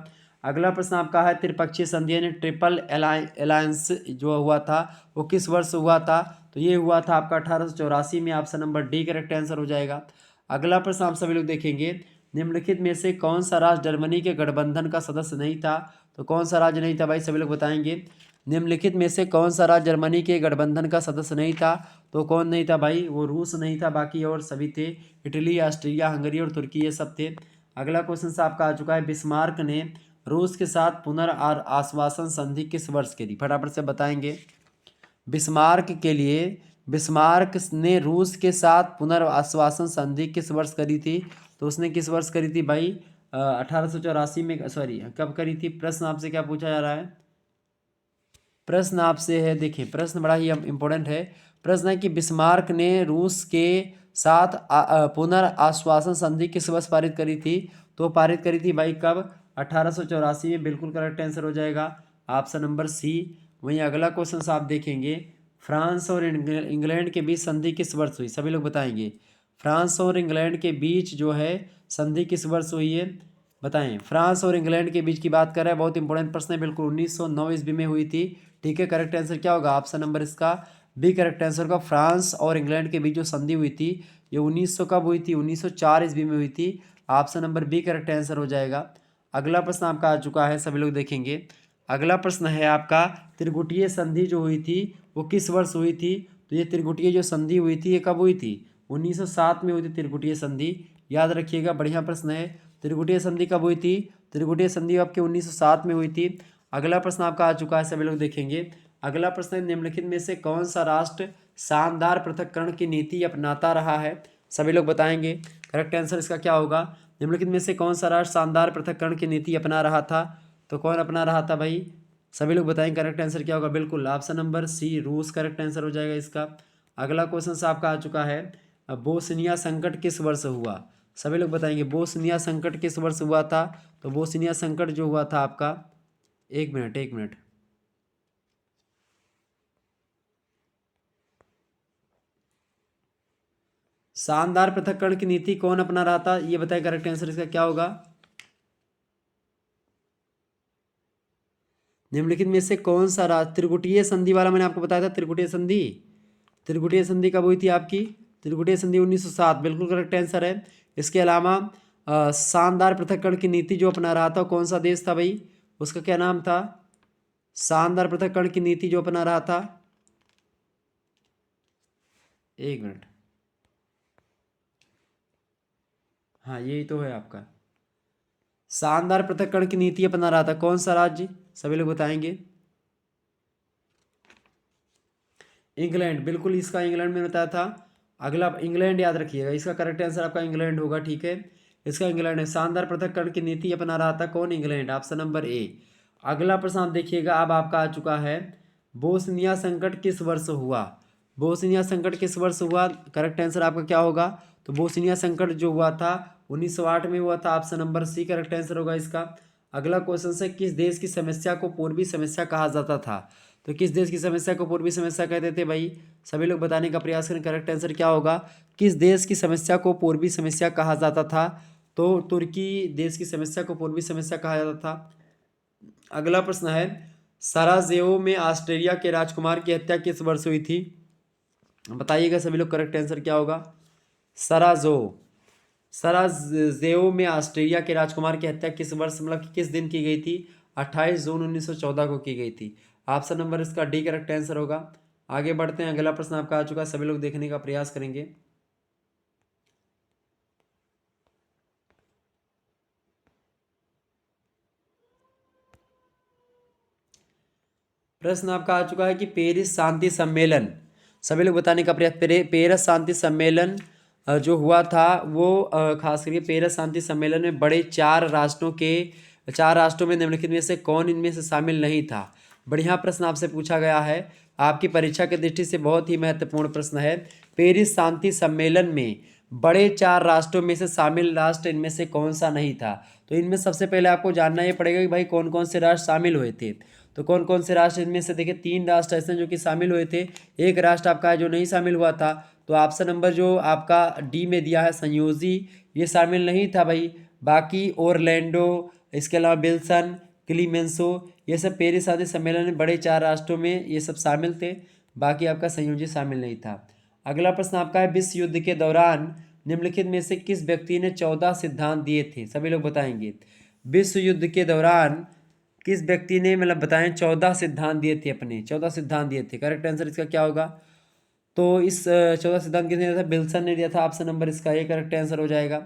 अगला प्रश्न आपका है, त्रिपक्षीय संधि यानी ट्रिपल अलायंस जो हुआ था वो किस वर्ष हुआ था? तो ये हुआ था आपका 1884 में। Option number D correct answer हो जाएगा। अगला प्रश्न आप सभी लोग देखेंगे, निम्नलिखित में से कौन सा राज्य जर्मनी के गठबंधन का सदस्य नहीं था? तो कौन सा राज्य नहीं था भाई? सभी लोग बताएंगे। निम्नलिखित में से कौन सा राज्य जर्मनी के गठबंधन का सदस्य नहीं था? तो कौन नहीं था भाई? वो रूस नहीं था, बाकी और सभी थे। इटली, ऑस्ट्रिया, हंगरी और तुर्की ये सब थे। अगला क्वेश्चन आपका आ चुका है, बिस्मार्क ने रूस के साथ पुनर्आश्वासन संधि किस वर्ष की थी? फटाफट से बताएंगे। बिस्मार्क ने रूस के साथ पुनर्आश्वासन संधि किस वर्ष करी थी? तो उसने किस वर्ष करी थी भाई? 1884 में, सॉरी कब करी थी? प्रश्न आपसे क्या पूछा जा रहा है? प्रश्न आपसे है, देखिए प्रश्न बड़ा ही इंपॉर्टेंट है। प्रश्न है कि बिस्मार्क ने रूस के साथ पुनर्आश्वासन संधि किस वर्ष पारित करी थी? तो पारित करी थी भाई कब? 1884 में। बिल्कुल करेक्ट आंसर हो जाएगा, ऑप्शन नंबर सी। वहीं अगला क्वेश्चन आप देखेंगे, फ्रांस और इंग्लैंड के बीच संधि किस वर्ष हुई? सभी लोग बताएंगे। फ्रांस और इंग्लैंड के बीच जो है संधि किस वर्ष हुई है? बताएं। फ्रांस और इंग्लैंड के बीच की बात कर रहे हैं, बहुत इंपॉर्टेंट प्रश्न है। बिल्कुल 1909 ईस्वी में हुई थी। ठीक है, करेक्ट आंसर क्या होगा? ऑप्शन नंबर इसका बी करेक्ट आंसर का। फ्रांस और इंग्लैंड के बीच जो संधि हुई थी ये 1900 कब हुई थी? 1904 ईस्वी में हुई थी। Option number B correct answer हो जाएगा। अगला प्रश्न आपका आ चुका है, सभी लोग देखेंगे। अगला प्रश्न है आपका, त्रिगुटीय संधि जो हुई थी वो किस वर्ष हुई थी? तो ये त्रिगुटीय जो संधि हुई थी ये कब हुई थी? 1907 में हुई थी त्रिगुटीय संधि। याद रखिएगा, बढ़िया प्रश्न है। त्रिगुटीय संधि कब हुई थी? त्रिगुटीय संधि आपके 1907 में हुई थी। अगला प्रश्न आपका आ चुका है, सभी लोग देखेंगे। अगला प्रश्न है, निम्नलिखित में से कौन सा राष्ट्र शानदार पृथक्करण की नीति अपनाता रहा है? सभी लोग बताएंगे। करेक्ट आंसर इसका क्या होगा? निम्नलिखित में से कौन सा राष्ट्र शानदार पृथक्करण की नीति अपना रहा था? तो कौन अपना रहा था भाई? सभी लोग बताएंगे करेक्ट आंसर क्या होगा? बिल्कुल ऑप्शन नंबर सी, रूस करेक्ट आंसर हो जाएगा इसका। अगला क्वेश्चन आपका आ चुका है, बोस्निया संकट किस वर्ष हुआ? सभी लोग बताएंगे बोस्निया संकट किस वर्ष हुआ था? तो बोस्निया संकट जो हुआ था आपका, एक मिनट, शानदार पृथक्करण की नीति कौन अपना रहा था ये बताएं, करेक्ट आंसर इसका क्या होगा? निम्नलिखित में से कौन सा त्रिगुटीय संधि वाला मैंने आपको बताया था, त्रिगुटीय संधि। त्रिगुटीय संधि कब हुई थी आपकी? त्रिगुटीय संधि 1907, बिल्कुल करेक्ट आंसर है। इसके अलावा शानदार पृथक्करण की नीति जो अपना रहा था कौन सा देश था भाई? उसका क्या नाम था? शानदार पृथक्करण की नीति जो अपना रहा था एक मिनट, हाँ यही तो है आपका। शानदार पृथक्करण की नीति अपना रहा था कौन सा राज्य, सभी लोग बताएंगे। इंग्लैंड, बिल्कुल इसका इंग्लैंड में बताया था। अगला इंग्लैंड याद रखिएगा, इसका करेक्ट आंसर आपका इंग्लैंड होगा, ठीक है। इसका इंग्लैंड है। शानदार पृथक्करण की नीति अपना रहा था कौन, इंग्लैंड, ऑप्शन नंबर ए। अगला प्रश्न आप देखिएगा, अब आपका आ चुका है, बोस्निया संकट किस वर्ष हुआ। बोस्निया संकट किस वर्ष हुआ, करेक्ट आंसर आपका क्या होगा। तो बोस्निया संकट जो हुआ था 1908 में हुआ था, option number C correct answer होगा इसका। अगला क्वेश्चन है, किस देश की समस्या को पूर्वी समस्या कहा जाता था। तो किस देश की समस्या को पूर्वी समस्या कहते थे भाई, सभी लोग बताने का प्रयास करें, करेक्ट आंसर क्या होगा। किस देश की समस्या को पूर्वी समस्या कहा जाता था, तो तुर्की देश की समस्या को पूर्वी समस्या कहा जाता था। अगला प्रश्न है, सराजेवो में ऑस्ट्रेलिया के राजकुमार की हत्या किस वर्ष हुई थी, बताइएगा सभी लोग, करेक्ट आंसर क्या होगा। सराजो सराजेवो में ऑस्ट्रेलिया के राजकुमार की हत्या किस वर्ष, मतलब कि किस दिन की गई थी, 28 जून 1914 को की गई थी। ऑप्शन नंबर इसका डी करेक्ट आंसर होगा। आगे बढ़ते हैं, अगला प्रश्न आपका आ चुका है, सभी लोग देखने का प्रयास करेंगे। प्रश्न आपका आ चुका है कि पेरिस शांति सम्मेलन, सभी लोग बताने का प्रयास। पेरिस शांति सम्मेलन जो हुआ था वो खास करके पेरिस शांति सम्मेलन में बड़े चार राष्ट्रों में निम्नलिखित में से कौन इनमें से शामिल नहीं था। बढ़िया प्रश्न आपसे पूछा गया है, आपकी परीक्षा की दृष्टि से बहुत ही महत्वपूर्ण प्रश्न है। पेरिस शांति सम्मेलन में बड़े चार राष्ट्रों में से शामिल राष्ट्र इनमें से कौन सा नहीं था। तो इनमें सबसे पहले आपको जानना ये पड़ेगा कि भाई कौन कौन से राष्ट्र शामिल हुए थे। तो कौन कौन से राष्ट्र, इनमें से देखिए 3 राष्ट्र ऐसे हैं जो कि शामिल हुए थे, एक राष्ट्र आपका है जो नहीं शामिल हुआ था। तो ऑप्शन नंबर जो आपका डी में दिया है संयोजी, ये शामिल नहीं था भाई। बाकी ओरलैंडो, इसके अलावा विल्सन, क्लीमेंसो, ये सब पेरिस शांति सम्मेलन में बड़े 4 राष्ट्रों में ये सब शामिल थे, बाकी आपका संयोजी शामिल नहीं था। अगला प्रश्न आपका है, विश्व युद्ध के दौरान निम्नलिखित में से किस व्यक्ति ने 14 सिद्धांत दिए थे, सभी लोग बताएंगे। विश्व युद्ध के दौरान किस व्यक्ति ने, मतलब बताएं, 14 सिद्धांत दिए थे, अपने 14 सिद्धांत दिए थे, करेक्ट आंसर इसका क्या होगा। तो इस 14 सिद्धांत किसने दिया था, विल्सन ने दिया था, ऑप्शन नंबर इसका ए करेक्ट आंसर हो जाएगा।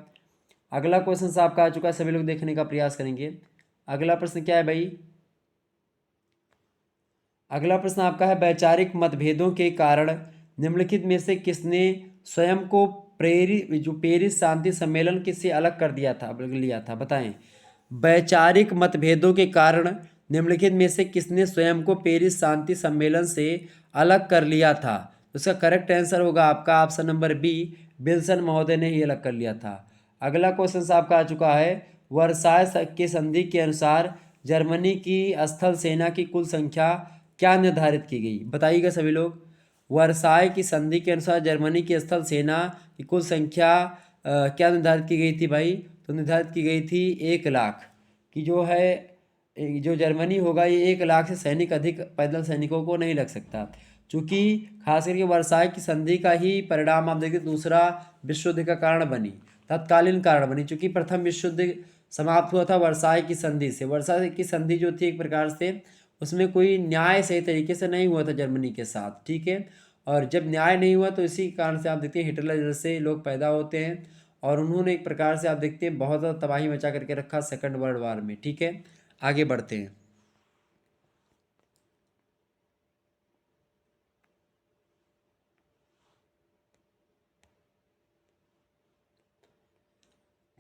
अगला क्वेश्चन आपका आ चुका है, सभी लोग देखने का प्रयास करेंगे। अगला प्रश्न क्या है भाई, अगला प्रश्न आपका है, वैचारिक मतभेदों के कारण निम्नलिखित में से किसने स्वयं को पेरिस शांति सम्मेलन किससे अलग कर दिया था, लिया था, बताएं। वैचारिक मतभेदों के कारण निम्नलिखित में से किसने स्वयं को पेरिस शांति सम्मेलन से अलग कर लिया था। तो इसका करेक्ट आंसर होगा आपका ऑप्शन नंबर बी, विल्सन महोदय ने ही अलग कर लिया था। अगला क्वेश्चन आपका आ चुका है, वर्साय के संधि के अनुसार जर्मनी की स्थल सेना की कुल संख्या क्या निर्धारित की गई, बताइएगा सभी लोग। वर्साय की संधि के अनुसार जर्मनी की स्थल सेना की कुल संख्या क्या निर्धारित की गई थी भाई। तो निर्धारित की गई थी 1 लाख की, जो है जो जर्मनी होगा ये 1 लाख से सैनिक अधिक पैदल सैनिकों को नहीं लग सकता, चूँकि खास करके वर्साय की संधि का ही परिणाम आप देखिए दूसरा विश्व युद्ध का कारण बनी, तत्कालीन कारण बनी, चूँकि प्रथम विश्व युद्ध समाप्त हुआ था वर्साय की संधि से। वर्साय की संधि जो थी एक प्रकार से उसमें कोई न्याय सही तरीके से नहीं हुआ था जर्मनी के साथ, ठीक है। और जब न्याय नहीं हुआ तो इसी कारण से आप देखते हैं हिटलर जैसे लोग पैदा होते हैं, और उन्होंने एक प्रकार से आप देखते हैं बहुत ज़्यादा तबाही मचा करके रखा सेकंड वर्ल्ड वार में, ठीक है। आगे बढ़ते हैं।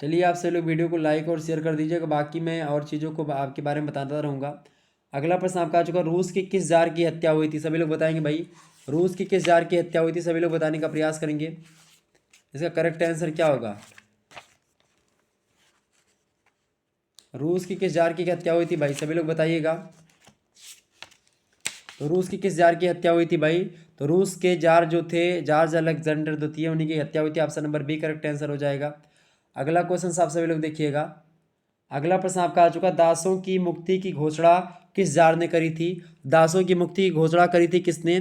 चलिए आप से लोग वीडियो को लाइक और शेयर कर दीजिएगा, बाकी मैं और चीज़ों को आपके बारे में बताता रहूँगा। अगला प्रश्न आपका आ चुका, रूस की किस जार की हत्या हुई थी, सभी लोग बताएंगे भाई। रूस की किस जार की हत्या हुई थी, सभी लोग बताने का प्रयास करेंगे। इसका करेक्ट आंसर क्या होगा। रूस की किस जार की हत्या हुई थी भाई, सभी लोग बताइएगा। तो रूस की किस जार की हत्या हुई थी भाई। तो रूस के जार जो थे जॉर्ज अलेक्जेंडर द्वितीय, उन्हीं की हत्या हुई थी, option number B correct answer हो जाएगा। अगला क्वेश्चन आप सभी लोग देखिएगा। अगला प्रश्न आपका आ चुका, दासों की मुक्ति की घोषणा किस जार ने करी थी। दासों की मुक्ति की घोषणा करी थी किसने,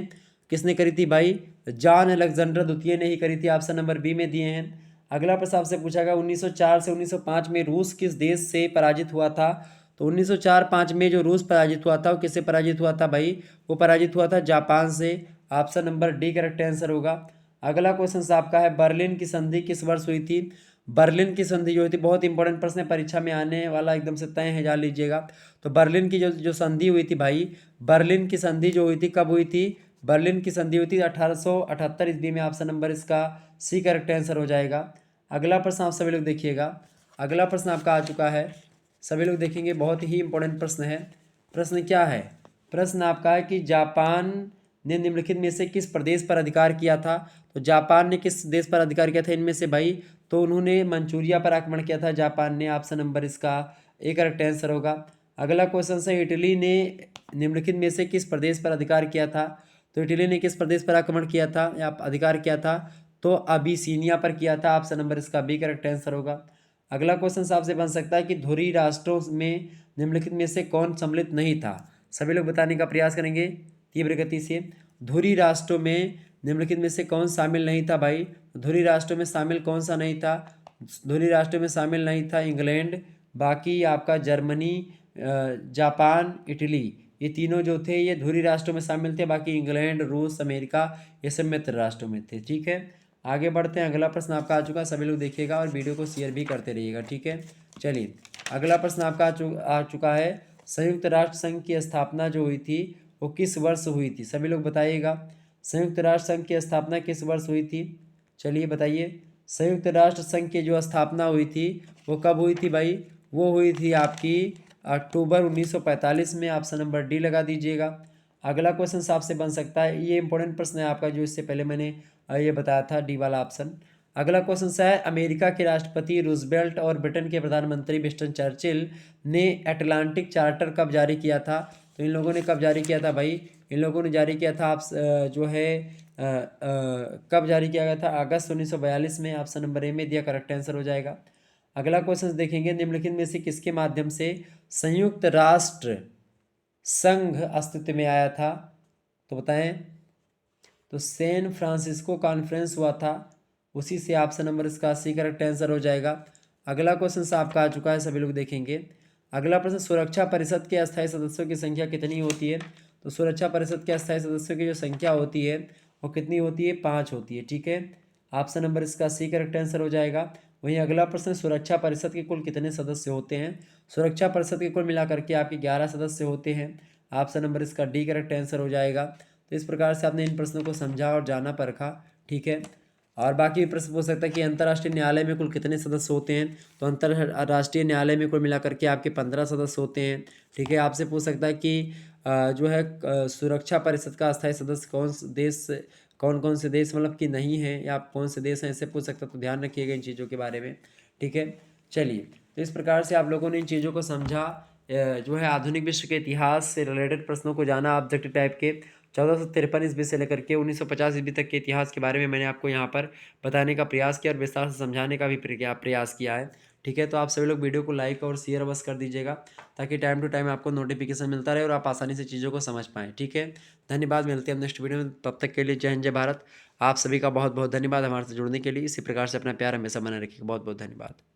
किसने करी थी भाई। जॉन अलेक्जेंडर द्वितीय ने ही करी थी, ऑप्शन नंबर बी में दिए हैं। अगला प्रश्न आपसे पूछा गया, 1904 से 1905 में रूस किस देश से पराजित हुआ था। तो 1904-05 में जो रूस पराजित हुआ था वो किससे पराजित हुआ था भाई, वो पराजित हुआ था जापान से, option number D correct answer होगा। अगला क्वेश्चन आपका है बर्लिन की संधि किस वर्ष हुई थी। बर्लिन की संधि जो हुई थी, बहुत इंपॉर्टेंट प्रश्न है, परीक्षा में आने वाला एकदम से तय है, जान लीजिएगा। तो बर्लिन की जो जो संधि हुई थी भाई, बर्लिन की संधि जो हुई थी कब हुई थी। बर्लिन की संधि हुई थी 1878 ईस्वी में। ऑप्शन नंबर इसका सी करेक्ट आंसर हो जाएगा। अगला प्रश्न आप सभी लोग देखिएगा। अगला प्रश्न आपका आ चुका है, सभी लोग देखेंगे, बहुत ही इंपॉर्टेंट प्रश्न है। प्रश्न क्या है, प्रश्न आपका है कि जापान ने निम्नलिखित में से किस प्रदेश पर अधिकार किया था। तो जापान ने किस देश पर अधिकार किया था इनमें से भाई, तो उन्होंने मंचूरिया पर आक्रमण किया था जापान ने। ऑप्शन नंबर इसका ए करेक्ट आंसर होगा। अगला क्वेश्चन है इटली ने निम्नलिखित में से किस प्रदेश पर अधिकार किया था। तो इटली ने किस प्रदेश पर आक्रमण किया था या अधिकार किया था, तो अबिसीनिया पर किया था। ऑप्शन नंबर इसका बी करेक्ट आंसर होगा। अगला क्वेश्चन आपसे बन सकता है कि धुरी राष्ट्रों में निम्नलिखित में से कौन सम्मिलित नहीं था। सभी लोग बताने का प्रयास करेंगे तीव्र गति से। धुरी राष्ट्रों में निम्नलिखित में से कौन शामिल नहीं था भाई। धुरी राष्ट्रों में शामिल कौन सा नहीं था। धुरी राष्ट्रों में शामिल नहीं था इंग्लैंड, बाकी आपका जर्मनी, जापान, इटली, ये तीनों जो थे ये धुरी राष्ट्रों में शामिल थे। बाकी इंग्लैंड, रूस, अमेरिका, ये सब मित्र राष्ट्रों में थे। ठीक है, आगे बढ़ते हैं। अगला प्रश्न आपका आ चुका है, सभी लोग देखिएगा और वीडियो को शेयर भी करते रहिएगा। ठीक है, चलिए अगला प्रश्न आपका आ चुका है, संयुक्त राष्ट्र संघ की स्थापना जो हुई थी वो किस वर्ष हुई थी। सभी लोग बताइएगा, संयुक्त राष्ट्र संघ की स्थापना किस वर्ष हुई थी। चलिए बताइए, संयुक्त राष्ट्र संघ की जो स्थापना हुई थी वो कब हुई थी भाई। वो हुई थी आपकी अक्टूबर 1945 में। ऑप्शन नंबर डी लगा दीजिएगा। अगला क्वेश्चन आपसे बन सकता है, ये इंपॉर्टेंट प्रश्न है आपका, जो इससे पहले मैंने ये बताया था, डी वाला ऑप्शन। अगला क्वेश्चन है, अमेरिका के राष्ट्रपति रूजवेल्ट और ब्रिटेन के प्रधानमंत्री विंस्टन चर्चिल ने अटलांटिक चार्टर कब जारी किया था। तो इन लोगों ने कब जारी किया था भाई, इन लोगों ने जारी किया था आप जो है कब जारी किया गया था, अगस्त 1942 में। ऑप्शन नंबर ए में दिया करेक्ट आंसर हो जाएगा। अगला क्वेश्चन देखेंगे, निम्नलिखित में से किसके माध्यम से संयुक्त राष्ट्र संघ अस्तित्व में आया था। तो बताएं, तो सैन फ्रांसिस्को कॉन्फ्रेंस हुआ था, उसी से ऑप्शन नंबर इसका सी करेक्ट आंसर हो जाएगा। अगला क्वेश्चन आपका आ चुका है, सभी लोग देखेंगे। अगला प्रश्न, सुरक्षा परिषद के अस्थायी सदस्यों की संख्या कितनी होती है। तो सुरक्षा परिषद के अस्थायी सदस्यों की जो संख्या होती है वो कितनी होती है, 5 होती है। ठीक है, ऑप्शन नंबर इसका सी करेक्ट आंसर हो जाएगा। वहीं अगला प्रश्न, सुरक्षा परिषद के कुल कितने सदस्य होते हैं। सुरक्षा परिषद के कुल मिलाकर के आपके 11 सदस्य होते हैं। ऑप्शन नंबर इसका डी करेक्ट आंसर हो जाएगा। तो इस प्रकार से आपने इन प्रश्नों को समझा और जाना परखा। ठीक है, और बाकी भी प्रश्न पूछ सकता है कि अंतर्राष्ट्रीय न्यायालय में कुल कितने सदस्य होते हैं। तो अंतर्राष्ट्रीय न्यायालय में कुल मिलाकर के आपके 15 सदस्य होते हैं। ठीक है, आपसे पूछ सकता है कि जो है सुरक्षा परिषद का अस्थायी सदस्य कौन कौन से देश मतलब कि नहीं है, या आप कौन से देश हैं, ऐसे पूछ सकता है। तो ध्यान रखिएगा इन चीज़ों के बारे में। ठीक है, चलिए, तो इस प्रकार से आप लोगों ने इन चीज़ों को समझा, जो है आधुनिक विश्व के इतिहास से रिलेटेड प्रश्नों को जाना, ऑब्जेक्टिव टाइप के 1453 ईस्वी से लेकर के 1950 ईस्वी तक के इतिहास के बारे में मैंने आपको यहाँ पर बताने का प्रयास किया और विस्तार से समझाने का भी प्रयास किया है। ठीक है, तो आप सभी लोग वीडियो को लाइक और शेयर बस कर दीजिएगा, ताकि टाइम टू टाइम आपको नोटिफिकेशन मिलता रहे और आप आसानी से चीज़ों को समझ पाएँ। ठीक है, धन्यवाद, मिलते हैं हम नेक्स्ट वीडियो में, तब तक के लिए जय हिंद जय भारत। आप सभी का बहुत बहुत धन्यवाद हमारे से जुड़ने के लिए। इसी प्रकार से अपना प्यार हमेशा बनाए रखिएगा। बहुत बहुत धन्यवाद।